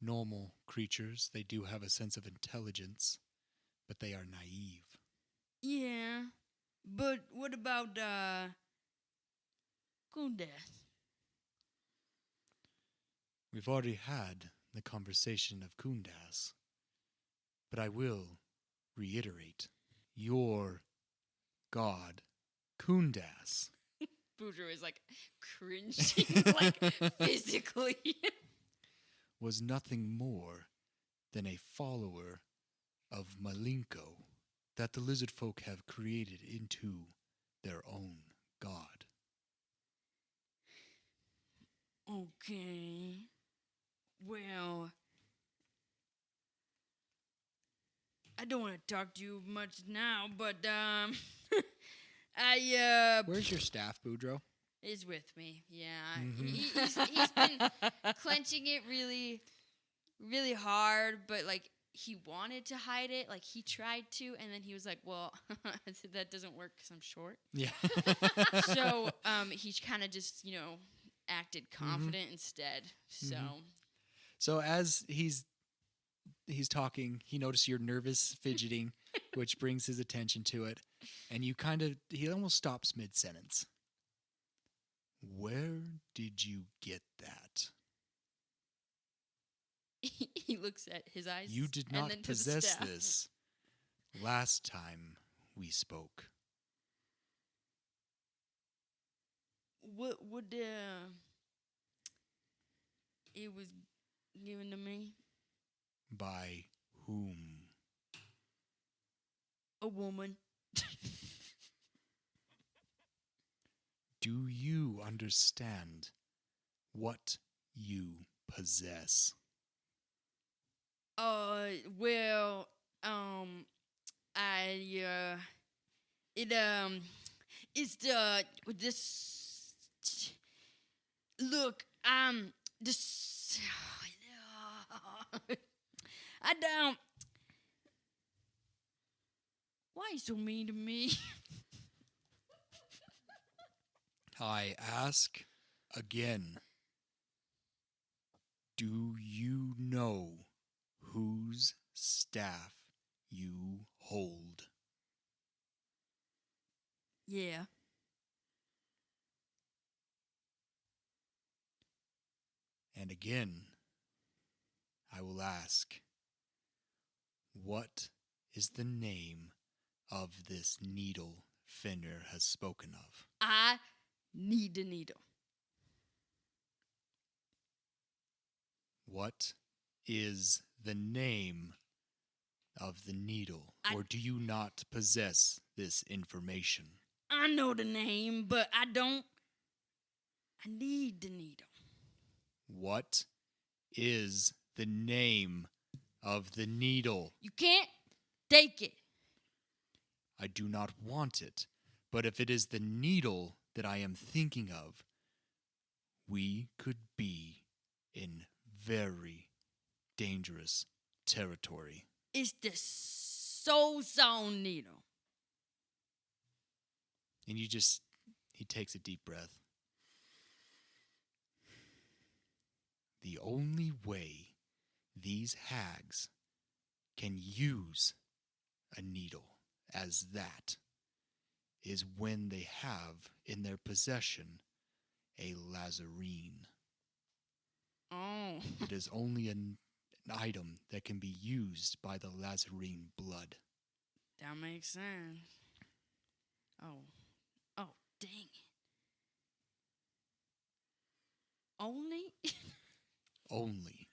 normal creatures. They do have a sense of intelligence, but they are naive. Yeah. But what about Kundeath? We've already had the conversation of Kundas, but I will reiterate. Your god, Kundas, Boudreaux is like cringing, like physically. was nothing more than a follower of Malinko that the lizard folk have created into their own god. Okay. Well, I don't want to talk to you much now, but Where's your staff, Boudreaux? Is with me. Yeah, Mhm. he's been clenching it really, really hard, but like he wanted to hide it, like he tried to, and then he was like, "Well, that doesn't work because I'm short." Yeah. So he kind of just acted confident instead. So So as he's talking, he notices your nervous fidgeting, which brings his attention to it, and he almost stops mid-sentence. Where did you get that? he looks at his eyes. You did and not then to the possess staff. this last time we spoke. What would it was given to me? By whom? A woman. Do you understand what you possess? Well, it's this. Look, this. I don't. Why you so mean to me? I ask again. Do you know whose staff you hold? Yeah. And again, I will ask, what is the name of this needle Fenrir has spoken of? I need the needle. What is the name of the needle? Or do you not possess this information? I know the name, but I don't. I need the needle. What is the name of the needle? You can't take it. I do not want it, but if it is the needle that I am thinking of, we could be in very dangerous territory. It's the soul zone needle. And he takes a deep breath. The only way these hags can use a needle as that is when they have in their possession a lazarine. Oh. It is only an item that can be used by the lazarine blood. That makes sense. Oh, dang it. Only? Only.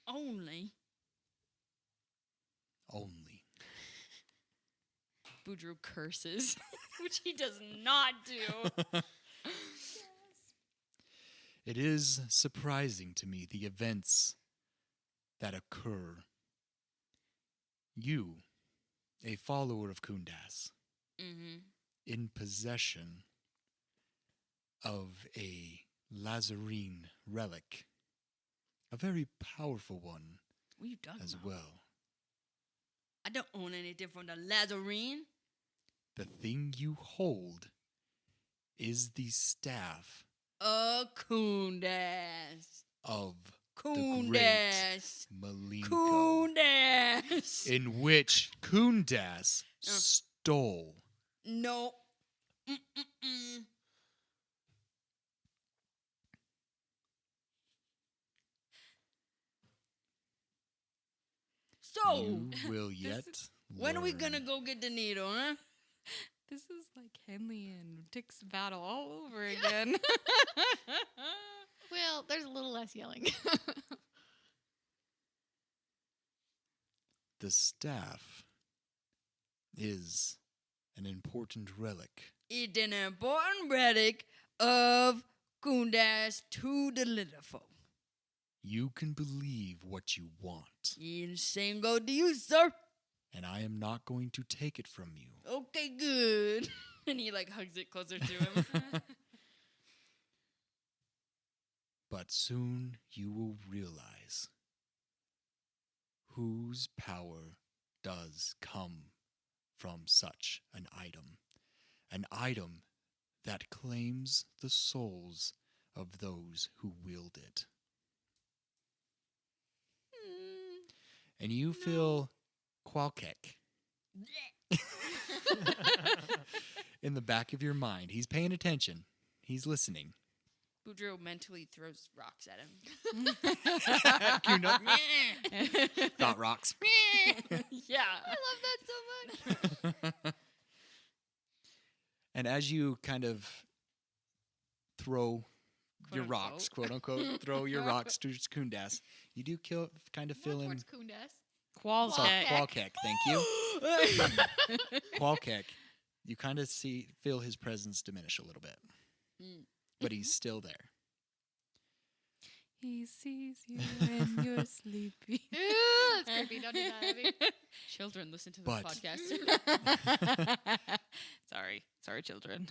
Only? Only. Boudreaux curses, which he does not do. It is surprising to me the events that occur. You, a follower of Kundas, in possession of a lazarine relic, a very powerful one What are you talking as about? well. I don't own anything from the lazarine. The thing you hold is the staff Kundas. of the Kundas. great Malenko, Kundas. in which Kundas stole. No. Mm-mm-mm. So, You will yet when are we learn. gonna go get the needle, huh? This is like Henley and Dick's battle all over again. Well, there's a little less yelling. The staff is an important relic. It's an important relic of Kundas to the little folk. You can believe what you want, And same go to you, sir. and I am not going to take it from you. Okay, good. And he like hugs it closer to him. But soon you will realize whose power does come from such an item that claims the souls of those who wield it. And you feel Qualkek in the back of your mind. He's paying attention. He's listening. Boudreaux mentally throws rocks at him. Thought rocks. Yeah. I love that so much. And as you kind of throw your Quote, rocks, quote unquote, throw your rocks to Kundas, you do kind of fill More in. towards Kundas. Sorry, Qualkek. Qualkek, thank you. Qualkek, you kind of feel his presence diminish a little bit, but he's still there. He sees you when you're sleepy. Ew, that's creepy. Don't do that, Abby. Children, listen to this But- podcast. Sorry, children.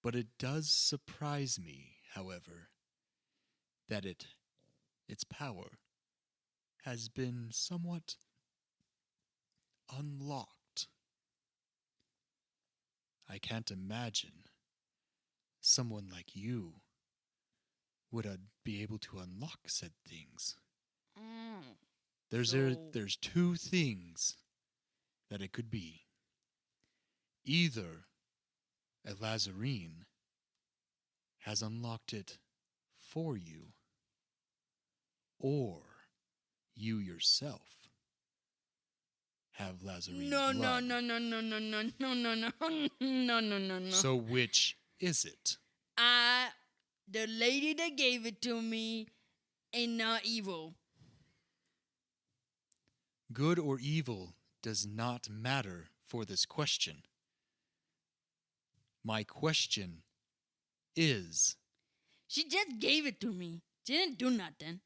But it does surprise me, however, that its power has been somewhat unlocked. I can't imagine someone like you would be able to unlock said things. There's So- there's two things that it could be. Either a Lazarene has unlocked it for you, or you yourself have Lazarene No, blood. no. So which is it? The lady that gave it to me ain't not evil. Good or evil does not matter for this question. My question is, She just gave it to me. She didn't do nothing.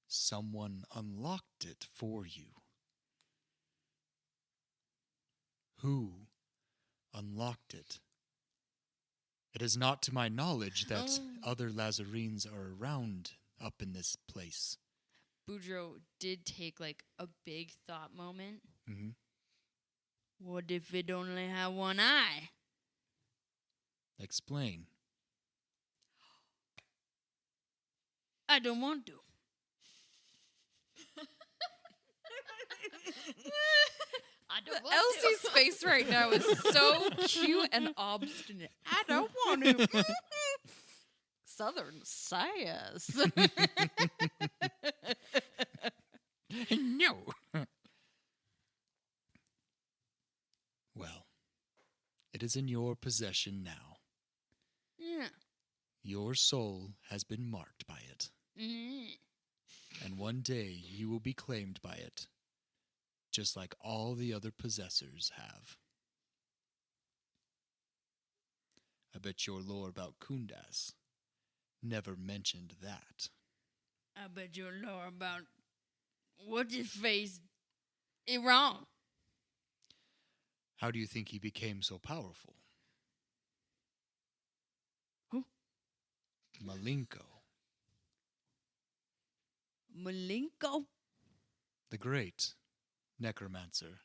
someone unlocked it for you. Who unlocked it? It is not to my knowledge that other Lazarenes are around up in this place. Boudreaux did take like a big thought moment. Mm-hmm. What if it only had one eye? Explain. I don't want to. I don't want Elsie's face right now is so cute and obstinate. I don't want to. Southern sass. No. Well, it is in your possession now. Yeah. Your soul has been marked by it, and one day you will be claimed by it, just like all the other possessors have. I bet your lore about Kundas never mentioned that. I bet your lore about what's his face is wrong. How do you think he became so powerful? Who? Malenko, Malenko? the great necromancer,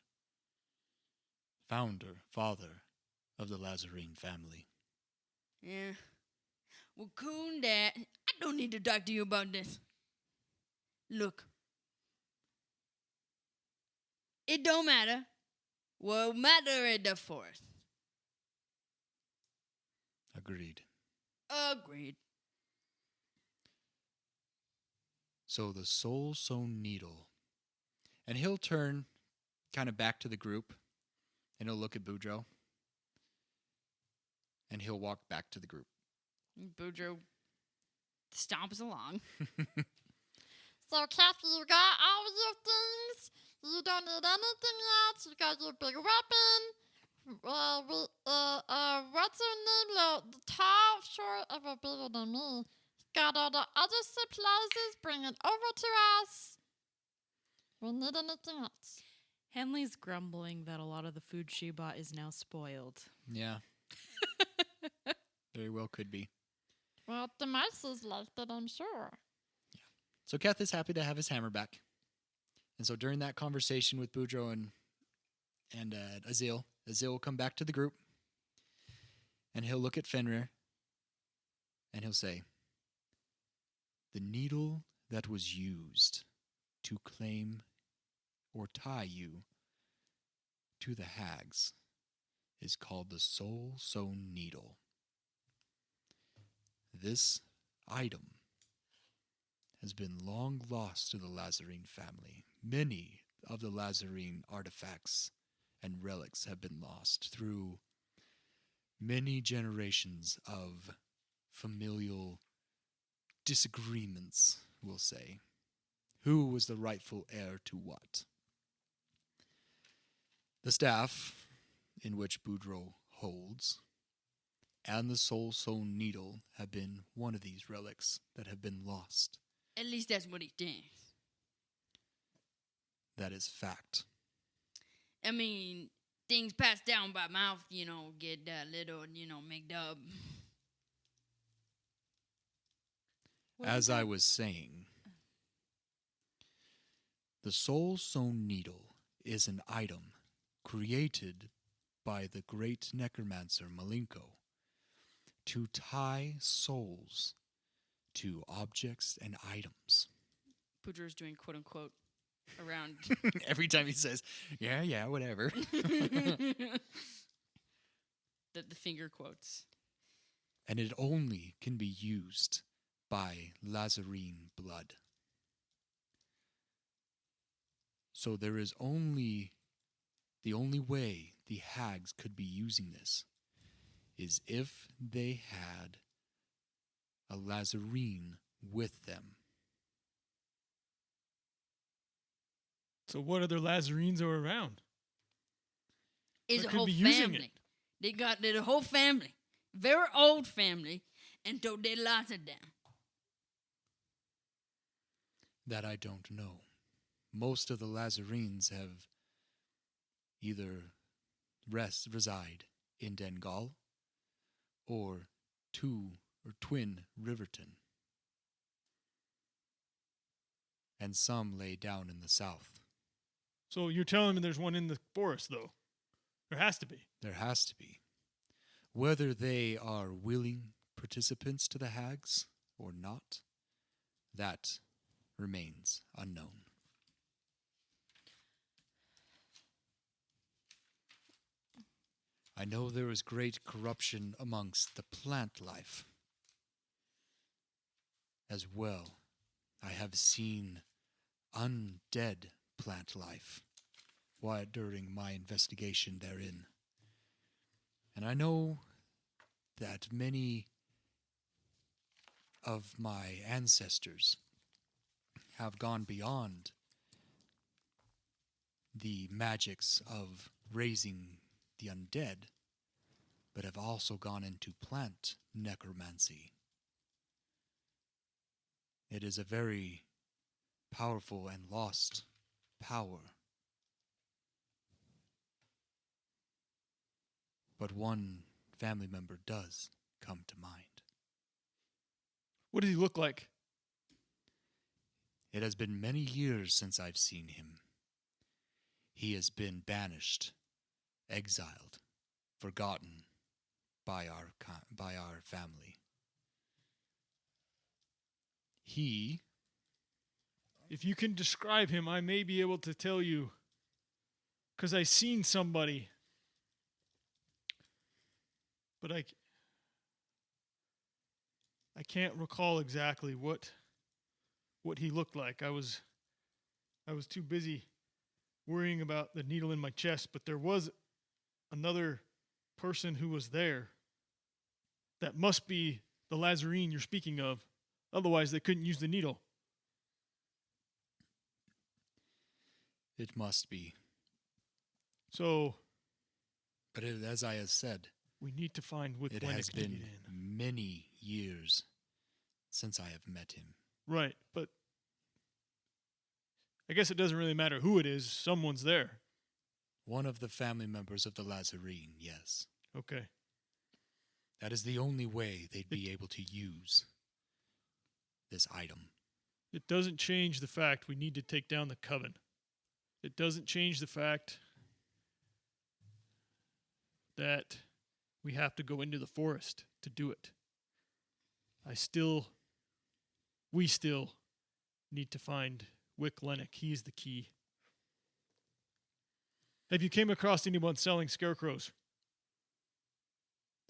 father of the Lazarene family. Yeah. Well, Kundat, I don't need to talk to you about this. Look. It don't matter. What matter is the forest. Agreed. Agreed. So the soul sewn needle. And he'll turn kind of back to the group, and he'll look at Boudreaux, and he'll walk back to the group. Boudreaux stomps along. So, Kathy, you got all your things. You don't need anything else. You got your big weapon. What what's your name? The tall, short of a bigger than me. Got all the other supplies, bring it over to us. We need anything else. Henley's grumbling that a lot of the food she bought is now spoiled. Yeah. Very well could be. Well, the mice liked it, I'm sure. So Keth is happy to have his hammer back. And so during that conversation with Boudreaux and Azil will come back to the group. And he'll look at Fenrir. And he'll say, "The needle that was used to claim or tie you to the hags is called the soul sewn needle. This item has been long lost to the Lazarine family. Many of the Lazarine artifacts and relics have been lost through many generations of familial disagreements, we'll say. Who was the rightful heir to what? The staff, in which Boudreaux holds, and the soul sewn needle have been one of these relics that have been lost. At least that's what he thinks. That is fact. I mean, things passed down by mouth, get a little, mixed up. As I was saying, the soul sewn needle is an item created by the great necromancer Malenko to tie souls to objects and items. Boudreaux's doing quote unquote around. Every time he says, yeah, whatever. the finger quotes. And it only can be used by Lazarine blood. So there is the only way the hags could be using this is if they had a Lazarine with them. So what other Lazarines are around? Is That a could whole be using family. They got the whole family. Very old family. And told their lots of them. That I don't know. Most of the Lazarines have either reside in Dengal or twin Riverton. And some lay down in the south. So you're telling me there's one in the forest, though? There has to be. There has to be. Whether they are willing participants to the hags or not, that remains unknown. I know there is great corruption amongst the plant life as well. I have seen undead plant life during my investigation therein. And I know that many of my ancestors have gone beyond the magics of raising the undead, but have also gone into plant necromancy. It is a very powerful and lost power. But one family member does come to mind. What does he look like? It has been many years since I've seen him. He has been banished, exiled, forgotten by our family. He, If you can describe him, I may be able to tell you. Because I seen somebody. But I can't recall exactly what he looked like. I was too busy worrying about the needle in my chest, but there was another person who was there. That must be the Lazarine you're speaking of. Otherwise, they couldn't use the needle. it must be. So, But as I have said, We need to find Wick It Lennox has to get been in. many years since I have met him. Right, but I guess it doesn't really matter who it is. Someone's there. One of the family members of the Lazarene, yes. Okay. That is the only way they'd be able to use this item. It doesn't change the fact we need to take down the coven. It doesn't change the fact that we have to go into the forest to do it. We still need to find Wick Lennox. He's the key. Have you came across anyone selling scarecrows?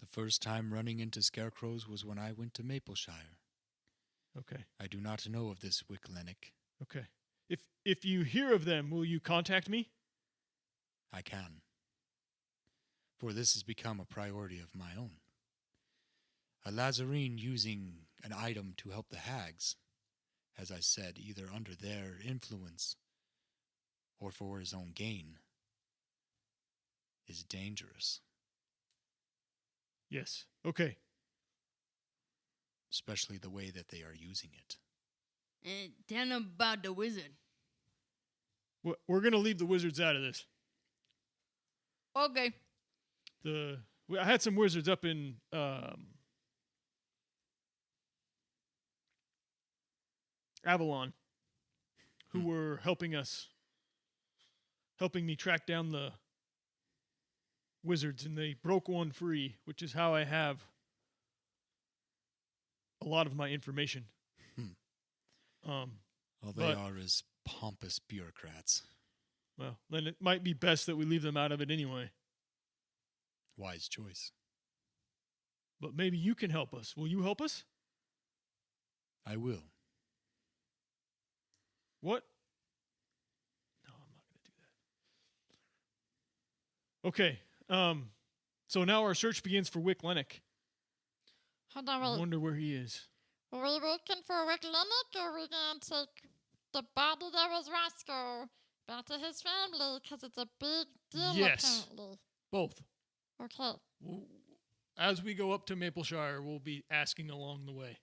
The first time running into scarecrows was when I went to Mapleshire. Okay. I do not know of this Wick Lennox. Okay. If you hear of them, will you contact me? I can. For this has become a priority of my own. A Lazarene using an item to help the hags, as I said, either under their influence or for his own gain, is dangerous. Yes. Okay. Especially the way that they are using it. And tell them about the wizard. We're going to leave the wizards out of this. Okay. I had some wizards up in Avalon who were helping me track down the wizards, and they broke one free, which is how I have a lot of my information. All they are is pompous bureaucrats. Well, then it might be best that we leave them out of it anyway. Wise choice. But maybe you can help us. Will you help us? I will. What? No, I'm not going to do that. Okay. So now our search begins for Wick Lennox. Hold on, I wait. wonder where he is. Are we looking for Wick Lennox, or are we going to take the body that was Roscoe back to his family? Because it's a big deal, Yes. apparently. Both. Okay. As we go up to Mapleshire, we'll be asking along the way.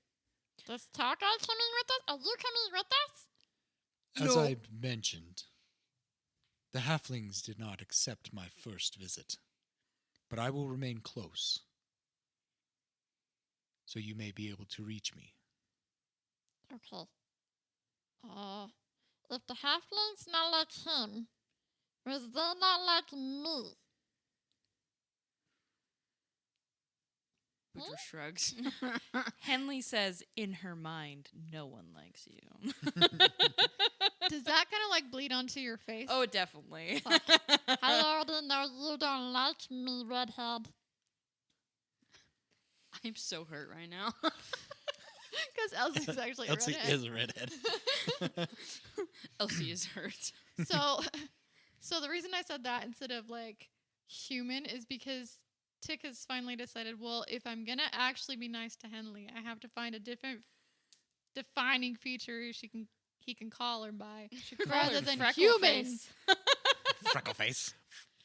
This tall guy coming with us? Are you coming with us? As No. I mentioned, the halflings did not accept my first visit, but I will remain close, so you may be able to reach me. Okay. If the halfling's not like him, was they not like me? Butcher shrugs. Henley says in her mind, no one likes you. Does that kind of like bleed onto your face? Oh, definitely. I already know you don't like me, redhead. I'm so hurt right now. Because Elsie's actually a Elsie redhead. is a redhead. Elsie is hurt. So the reason I said that instead of like human is because Tick has finally decided, well, if I'm gonna actually be nice to Henley, I have to find a different defining feature he can call her by, rather than human, Freckle face.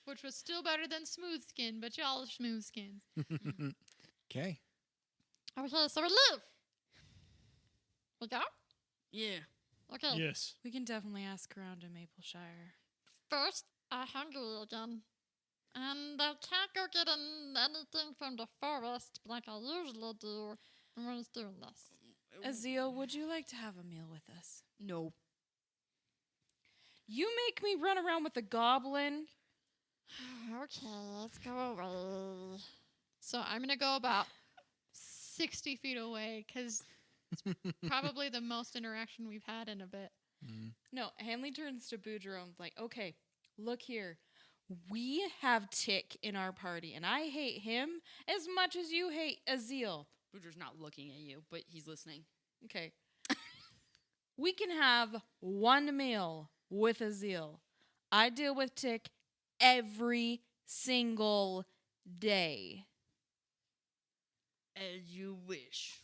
which was still better than smooth skin, but y'all are smooth skins. Okay. Okay, so we leave. We go? Yeah. Okay. Yes. We can definitely ask around in Mapleshire. First, I'm hungry again. And I can't go get anything from the forest like I usually do when I was doing this. Azil, would you like to have a meal with us? No. You make me run around with a goblin. Okay, let's go away. So I'm gonna go about 60 feet away because it's probably the most interaction we've had in a bit. No, Hanley turns to Boudreaux like, okay, look here. We have Tick in our party, and I hate him as much as you hate Azil. Butcher's not looking at you, but he's listening. Okay. We can have one meal with Azil. I deal with Tick every single day. As you wish.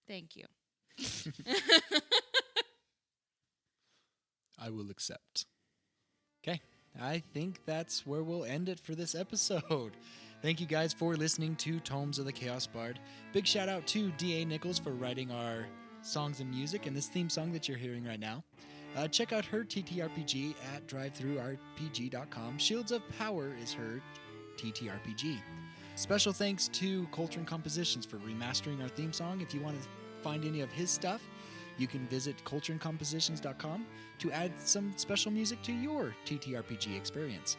Thank you. I will accept. Okay. I think that's where we'll end it for this episode. Thank you guys for listening to Tomes of the Chaos Bard. Big shout out to D.A. Nichols for writing our songs and music and this theme song that you're hearing right now. Check out her TTRPG at drivethroughrpg.com. Shields of Power is her TTRPG. Special thanks to Coltrane Compositions for remastering our theme song. If you want to find any of his stuff, you can visit coltranecompositions.com to add some special music to your TTRPG experience.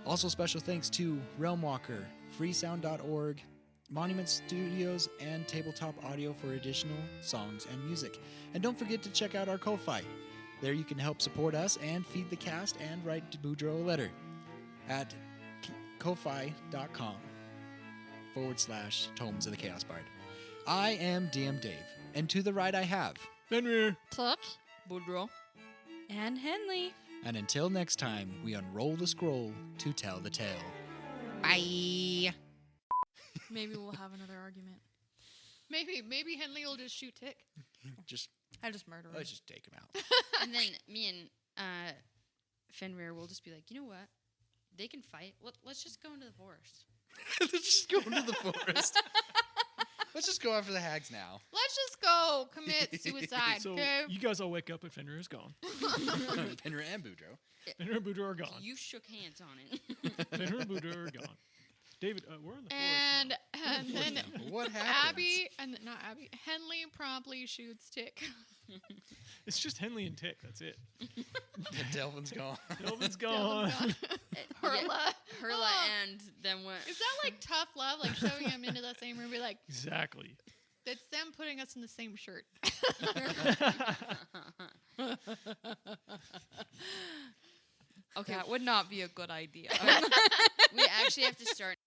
Also special thanks to Realmwalker, freesound.org, Monument Studios, and Tabletop Audio for additional songs and music. And don't forget to check out our Ko-Fi. There you can help support us and feed the cast and write to Boudreaux a letter at ko-fi.com/Tomes of the Chaos Bard. I am DM Dave, and to the right I have. Fenrir. Tick. Boudreaux. And Henley. And until next time, we unroll the scroll to tell the tale. Bye. Maybe we'll have another argument. Maybe Henley will just shoot Tick. I just murder him. Let's just take him out. And then me and Fenrir will just be like, you know what? They can fight. Let's just go into the forest. Let's just go into the forest. Let's just go after the hags now. Let's just go commit suicide, So okay? you guys all wake up and Fenrir is gone. Fenrir and Boudreaux. Fenrir and Boudreaux are gone. You shook hands on it. Fenrir and Boudreaux are gone. David, we're in the And then What happens? Henley promptly shoots Tick. It's just Henley and Tick. That's it. Delvin's gone. Delvin's gone. Hurla. Hurla and then what? Is that like tough love? Like shoving them into the same room? Be like, Exactly. it's them putting us in the same shirt. Okay, That would not be a good idea. we actually have to start